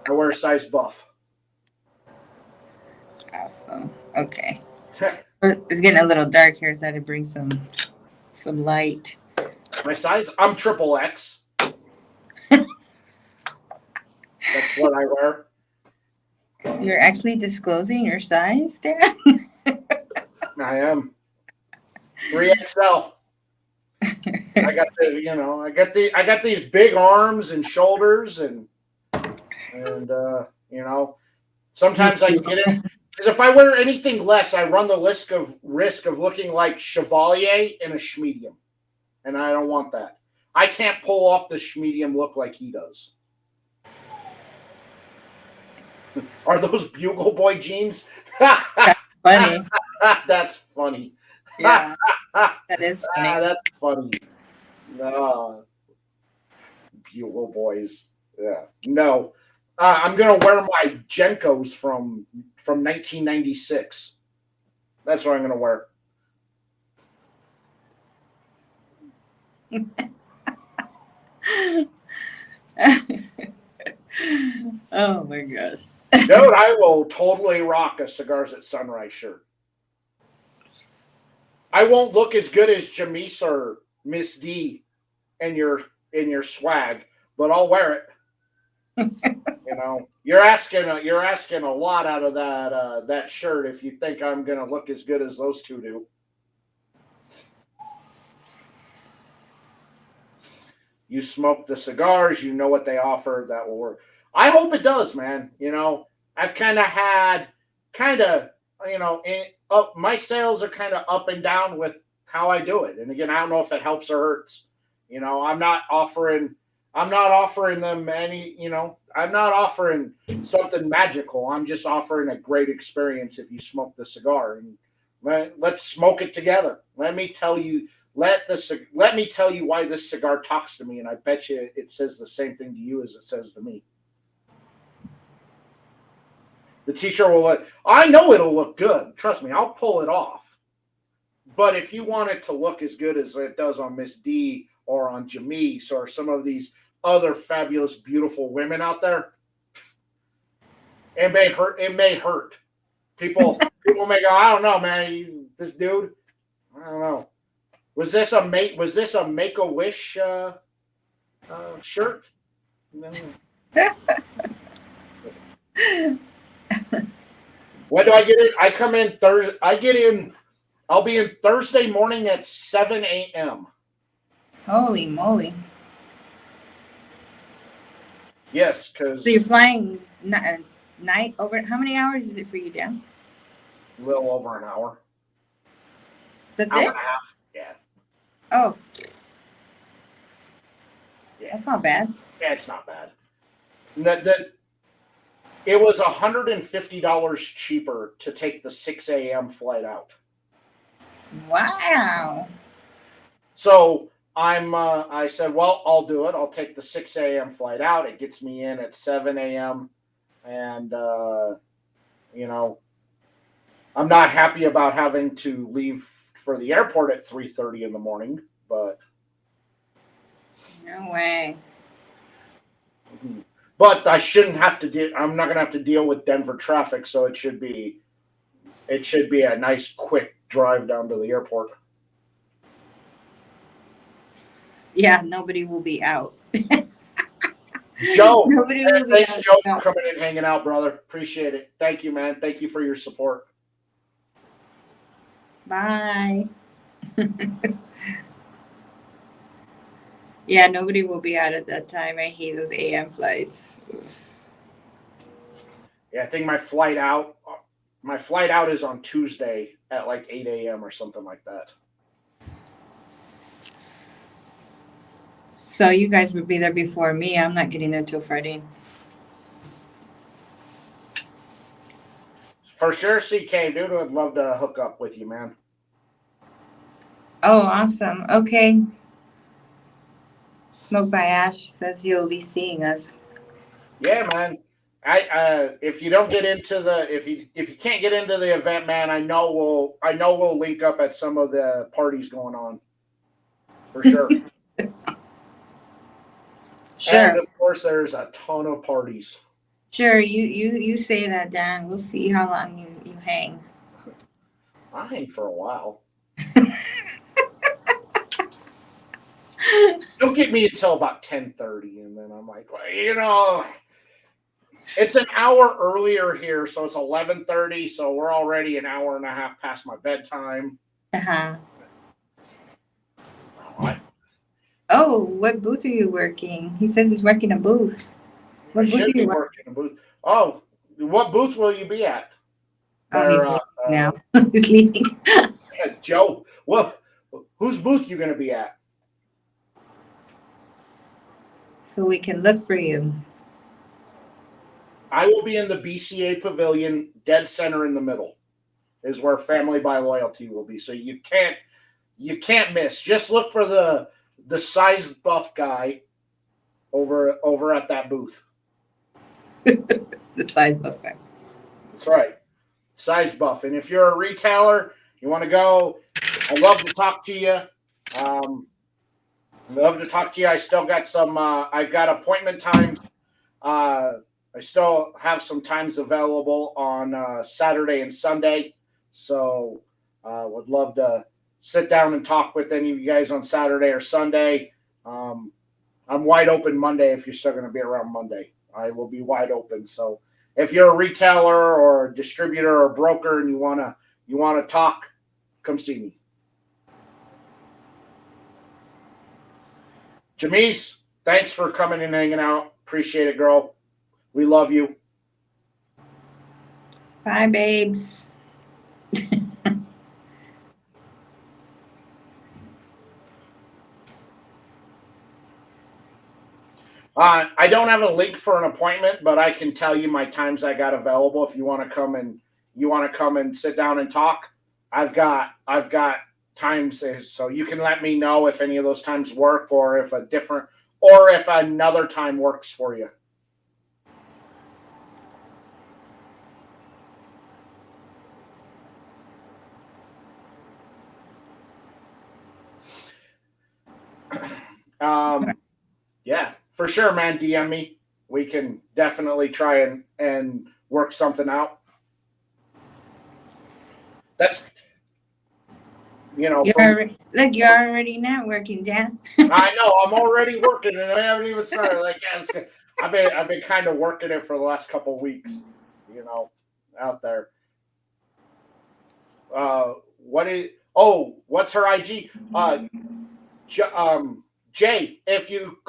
I wear a size buff. Awesome. Okay. It's getting a little dark here, so I had to bring some light. My size? I'm triple X. That's what I wear. You're actually disclosing your size, Dan? I am. 3XL. I got these big arms and shoulders and sometimes I get it because if I wear anything less, I run the risk of looking like Chevalier in a schmedium, and I don't want that. I can't pull off the schmedium look like he does. Are those Bugle Boy jeans? Funny. That's funny. Yeah, that is funny. That's funny. Bugle Boys. Yeah. No. I'm gonna wear my Jenkos from 1996. That's what I'm gonna wear. Oh my gosh. Dude, I will totally rock a Cigars at Sunrise shirt. I won't look as good as Jamise or Miss D in your swag, but I'll wear it. You know, you're asking a lot out of that shirt if you think I'm gonna look as good as those two do. You smoke the cigars, you know what they offer, that will work. I hope it does, man. You know, I've my sales are kind of up and down with how I do it. And again, I don't know if it helps or hurts. You know, I'm not offering them any, I'm not offering something magical. I'm just offering a great experience if you smoke the cigar. And let's smoke it together. Let me tell you why this cigar talks to me, and I bet you it says the same thing to you as it says to me. The t-shirt I know it'll look good. Trust me, I'll pull it off. But if you want it to look as good as it does on Miss D or on Jamise or some of these other fabulous, beautiful women out there, it may hurt. People may go, I don't know, man. This dude, I don't know. Was this a Make-A-Wish shirt? No. When do I get in? I come in Thursday. I'll be in Thursday morning at 7 a.m. Holy moly! Yes, because so you're flying night over. How many hours is it for you, Dan? A little over an hour. That's hour it. And a half. Yeah. Oh. Yeah. That's not bad. Yeah, it's not bad. It was $150 cheaper to take the 6 a.m. flight out. Wow. So I said, well, I'll do it. I'll take the 6 a.m. flight out. It gets me in at 7 a.m. And, I'm not happy about having to leave for the airport at 3:30 in the morning, but. No way. But I shouldn't have to I'm not going to have to deal with Denver traffic, so it should be a nice, quick drive down to the airport. Yeah, nobody will be out. Joe, nobody will be thanks, out. Joe, for coming in and hanging out, brother. Appreciate it. Thank you, man. Thank you for your support. Bye. Yeah, nobody will be out at that time. I hate those AM flights. Oof. Yeah, I think my flight out is on Tuesday at like 8 a.m. or something like that. So you guys would be there before me. I'm not getting there till Friday. For sure, CK, dude, I'd love to hook up with you, man. Oh, awesome. Okay. Smoke by Ash says he'll be seeing us. Yeah, man. If you don't get into if you can't get into the event, man, I know we'll link up at some of the parties going on. For sure. Sure. And of course there's a ton of parties. Sure, you say that, Dan. We'll see how long you hang. I hang for a while. Don't get me until about 10:30, and then I'm like, well, it's an hour earlier here, so it's 11:30, so we're already an hour and a half past my bedtime. Uh-huh. What? Oh, what booth are you working? He says he's working a booth. What I booth should are be you working a booth. Oh, what booth will you be at? Oh, he's leaving now. He's leaving. Joe, whose booth you going to be at? So we can look for you. I will be in the BCA Pavilion, dead center in the middle, is where Family by Loyalty will be. So you can't miss. Just look for the size buff guy over at that booth. The size buff guy. That's right. Size buff. And if you're a retailer, you want to go, I'd love to talk to you. I still got some, I've got appointment times. I I still have some times available on Saturday and Sunday, so would love to sit down and talk with any of you guys on Saturday or Sunday. Um, I'm wide open Monday if you're still going to be around Monday. I will be wide open. So if you're a retailer or a distributor or broker and you wanna talk, come see me. Jamise, thanks for coming and hanging out. Appreciate it, girl. We love you. Bye, babes. I don't have a link for an appointment, but I can tell you my times I got available. If you want to come and sit down and talk, I've got times, so you can let me know if any of those times work, or if another time works for you. Yeah, for sure, man. DM me. We can definitely try and work something out. That's Look, you're already networking, Dan. I know I'm already working and I haven't even started. Like, yeah, I've been kind of working it for the last couple of weeks, out there. What's her IG? Jay, if you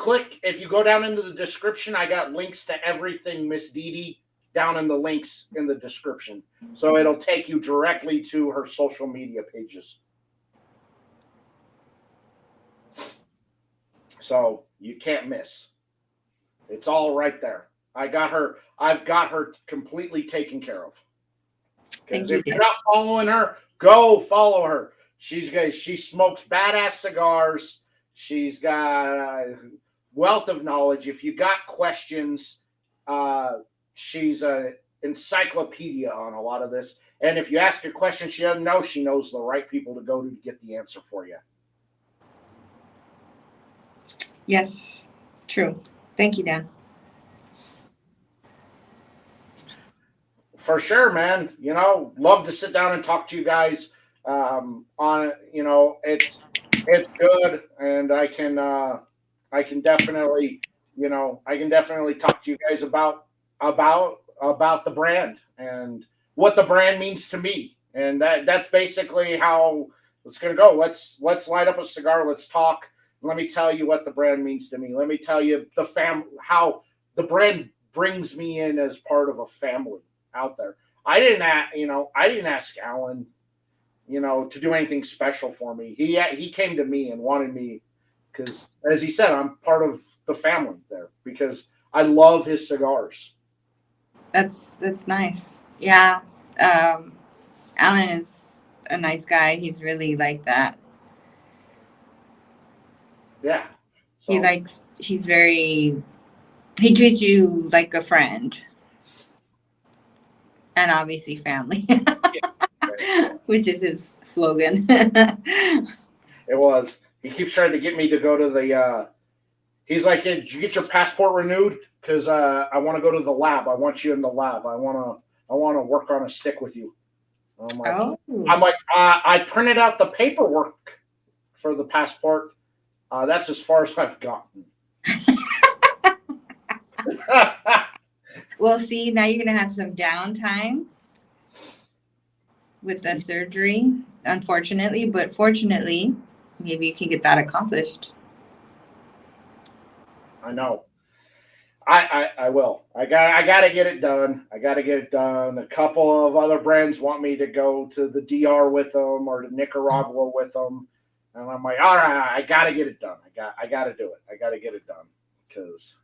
go down into the description, I got links to everything Miss DeeDee down in the links in the description. So it'll take you directly to her social media pages. So you can't miss. It's all right there. I've got her completely taken care of. Because if you're not following her, go follow her. She smokes badass cigars. She's got a wealth of knowledge. If you got questions, she's an encyclopedia on a lot of this. And if you ask a question she doesn't know, she knows the right people to go to get the answer for you. Yes, true. Thank you, Dan. For sure, man. Love to sit down and talk to you guys. It's good, and I can definitely talk to you guys about the brand and what the brand means to me, and that's basically how it's gonna go. Let's light up a cigar. Let's talk. Let me tell you what the brand means to me. Let me tell you how the brand brings me in as part of a family out there. I didn't ask Alan, to do anything special for me. He came to me and wanted me because, as he said, I'm part of the family there because I love his cigars. That's nice. Yeah. Alan is a nice guy. He's really like that. Yeah. So. He treats you like a friend. And obviously family. Which is his slogan. It was. He keeps trying to get me to go to the he's like, hey, did you get your passport renewed? Because I want to go to the lab. I want you in the lab. I want to work on a stick with you. I'm like, I printed out the paperwork for the passport. That's as far as I've gotten. Well, see, now you're going to have some downtime with the surgery, unfortunately. But fortunately, maybe you can get that accomplished. I know. I will. I got to get it done. A couple of other brands want me to go to the DR with them or to Nicaragua with them. And I'm like, all right, I got to get it done. I got to do it. I got to get it done because.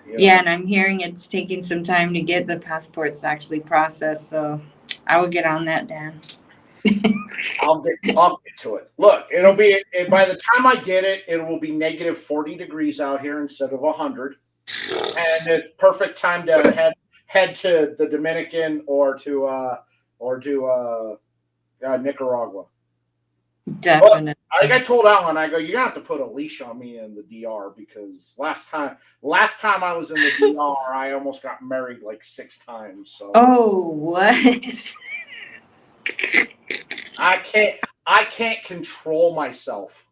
Yeah, and I'm hearing it's taking some time to get the passports actually processed. So I will get on that, Dan. I'll get to it. Look, it'll be by the time I get it, it will be negative 40 degrees out here instead of 100, and it's perfect time to head to the Dominican or to Nicaragua. Well, Definitely. like I told Alan, I go, you're gonna have to put a leash on me in the DR because last time I was in the DR, I almost got married like 6 times. So Oh, what? I can't I can't control myself.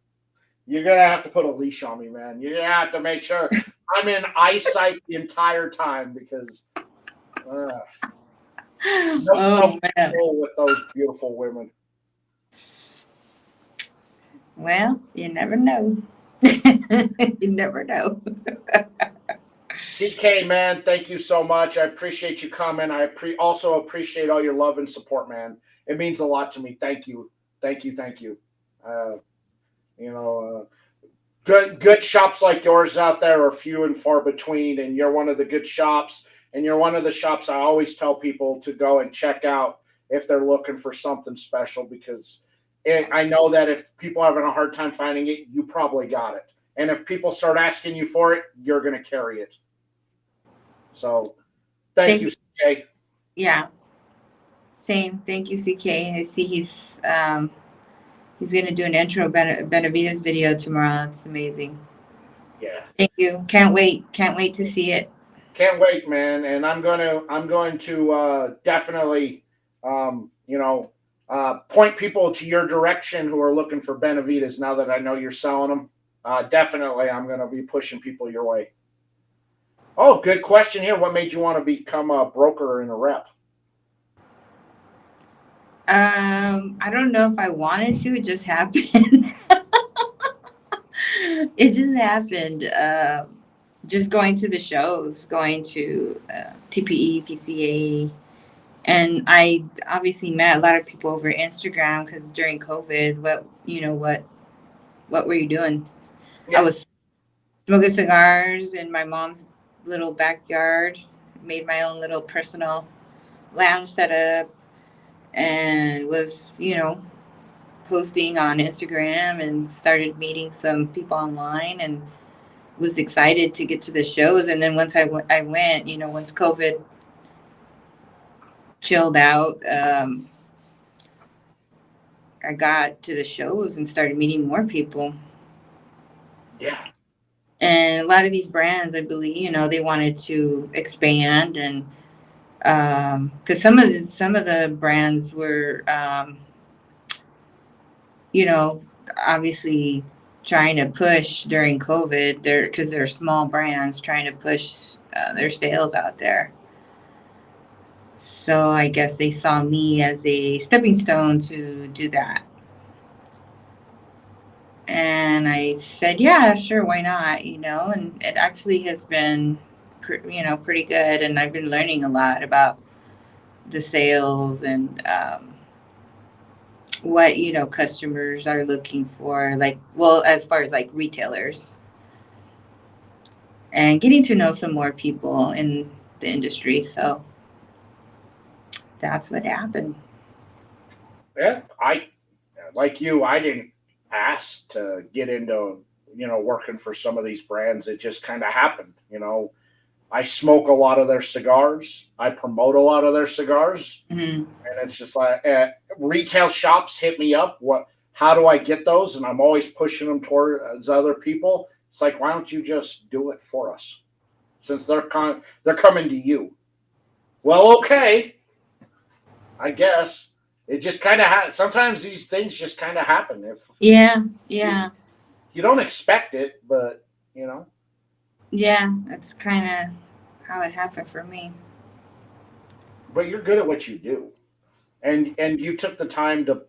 You're gonna have to put a leash on me, man. You're gonna have to make sure I'm in eyesight the entire time because uh, no self Oh man. control with those beautiful women. Well, you never know. You never know. CK, man, thank you so much. I appreciate you coming. Also appreciate all your love and support, man. It means a lot to me. Thank you, thank you, thank you. Uh, you know, good shops like yours out there are few and far between, and you're one of the good shops. And you're one of the shops I always tell people to go and check out if they're looking for something special because I know that if people are having a hard time finding it, you probably got it. And if people start asking you for it, you're going to carry it. So thank you, Thank CK. yeah, same. Thank you, CK. I see he's gonna do an intro Benavides video tomorrow. It's amazing. Yeah, Thank you. Can't wait. Can't wait to see it. can't wait, man. And I'm going to definitely, point people to your direction who are looking for Benavides. Now that I know you're selling them, definitely, I'm going to be pushing people your way. Oh, good question here. What made you want to become a broker and a rep? I don't know if I wanted to. It just happened. It just happened. Just going to the shows, going to TPE, PCA, and I obviously met a lot of people over Instagram because during COVID, what were you doing? I Yeah, was smoking cigars in my mom's little backyard. Made my own little personal lounge setup, and was posting on Instagram and started meeting some people online and was excited to get to the shows. And then once I went, once COVID chilled out, I got to the shows and started meeting more people. yeah, And a lot of these brands, I believe, they wanted to expand and because some of the brands were, you know, obviously trying to push during COVID. Because they're small brands trying to push their sales out there. So I guess they saw me as a stepping stone to do that. And I said, yeah, sure, why not? And it actually has been, pretty good. And I've been learning a lot about the sales and what, customers are looking for, like, well, as far as like retailers and getting to know some more people in the industry. So that's what happened. yeah. I like you. I didn't ask to get into working for some of these brands. It just kind of happened. I smoke a lot of their cigars. I promote a lot of their cigars, Hmm. and it's just like retail shops hit me up. How do I get those? And I'm always pushing them towards other people. It's like, why don't you just do it for us? Since they're coming to you. Well, okay, I guess it just kind of sometimes these things just kind of happen. If Yeah, you, yeah, you don't expect it, but you know, yeah. That's kind of how it happened for me. but you're good at what you do, and you took the time to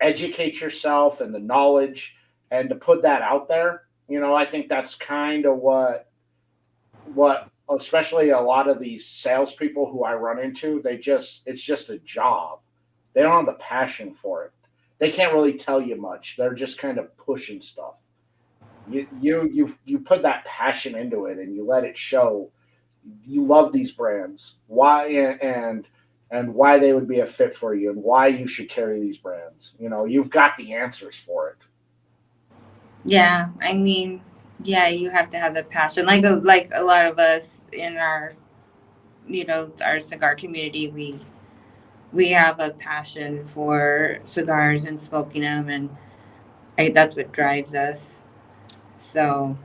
educate yourself and the knowledge and to put that out there. I think that's kind of what especially a lot of these salespeople who I run into, it's just a job. They don't have the passion for it. They can't really tell you much. They're just kind of pushing stuff. You put that passion into it and you let it show. You love these brands. Why and why they would be a fit for you and why you should carry these brands. You've got the answers for it. Yeah, I mean, yeah, you have to have the passion. Like a lot of us in our cigar community, we have a passion for cigars and smoking them, and that's what drives us. So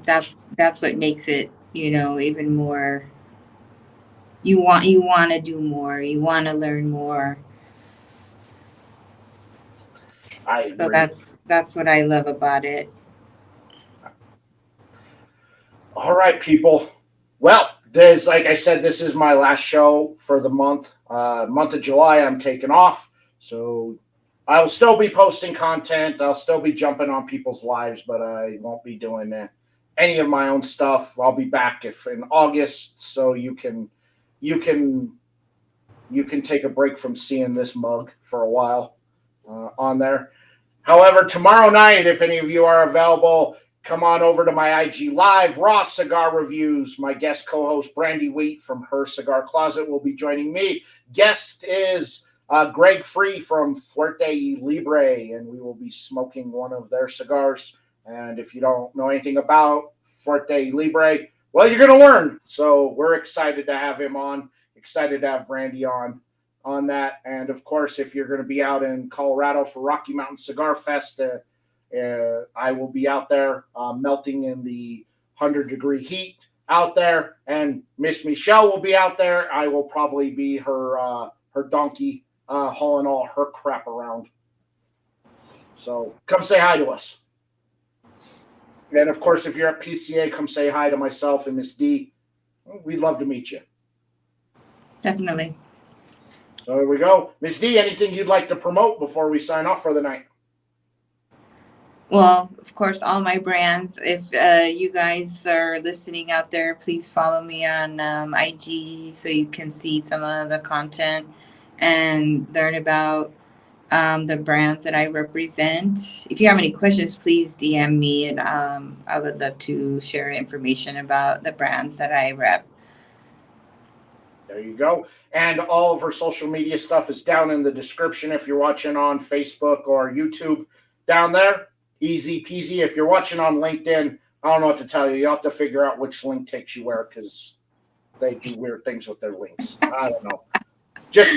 that's what makes it, even more. You want to do more. You want to learn more. I So agree. that's what I love about it. All right, people. Well, there's like I said, this is my last show for the month. Month of July, I'm taking off, so I'll still be posting content. I'll still be jumping on people's lives, but I won't be doing any of my own stuff. I'll be back if in August, so you can you can take a break from seeing this mug for a while on there. However, tomorrow night, if any of you are available, come on over to my IG Live, Raw Cigar Reviews. My guest co-host, Brandy Wheat from Her Cigar Closet, will be joining me. Guest is Greg Free from Fuerte Libre, and we will be smoking one of their cigars. And if you don't know anything about Fuerte Libre, well, you're going to learn. So we're excited to have him on, excited to have Brandy on that. And of course, if you're going to be out in Colorado for Rocky Mountain Cigar Fest, I will be out there melting in the 100-degree heat out there. And Miss Michelle will be out there. I will probably be her donkey hauling all her crap around. So come say hi to us. And of course, if you're at PCA, come say hi to myself and Miss D. We'd love to meet you. Definitely. So there we go. Miss D, anything you'd like to promote before we sign off for the night? Well, of course, all my brands. If you guys are listening out there, please follow me on IG so you can see some of the content and learn about the brands that I represent. If you have any questions, please DM me, and I would love to share information about the brands that I rep. There you go. And all of her social media stuff is down in the description if you're watching on Facebook or YouTube down there. Easy peasy. If you're watching on LinkedIn, I don't know what to tell you. You have to figure out which link takes you where because they do weird things with their links. I don't know. Just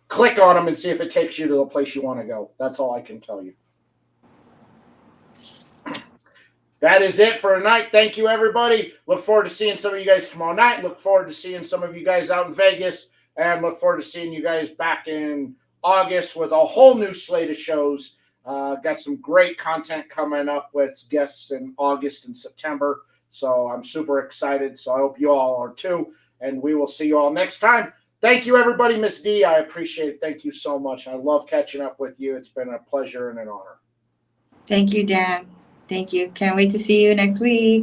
click on them and see if it takes you to the place you want to go. That's all I can tell you. That is it for tonight. Thank you, everybody. Look forward to seeing some of you guys tomorrow night. Look forward to seeing some of you guys out in Vegas. And look forward to seeing you guys back in August with a whole new slate of shows. Got some great content coming up with guests in August and September. So I'm super excited. So I hope you all are too. And we will see you all next time. Thank you, everybody. Miss D, I appreciate it. Thank you so much. I love catching up with you. It's been a pleasure and an honor. Thank you, Dan. Thank you. Can't wait to see you next week.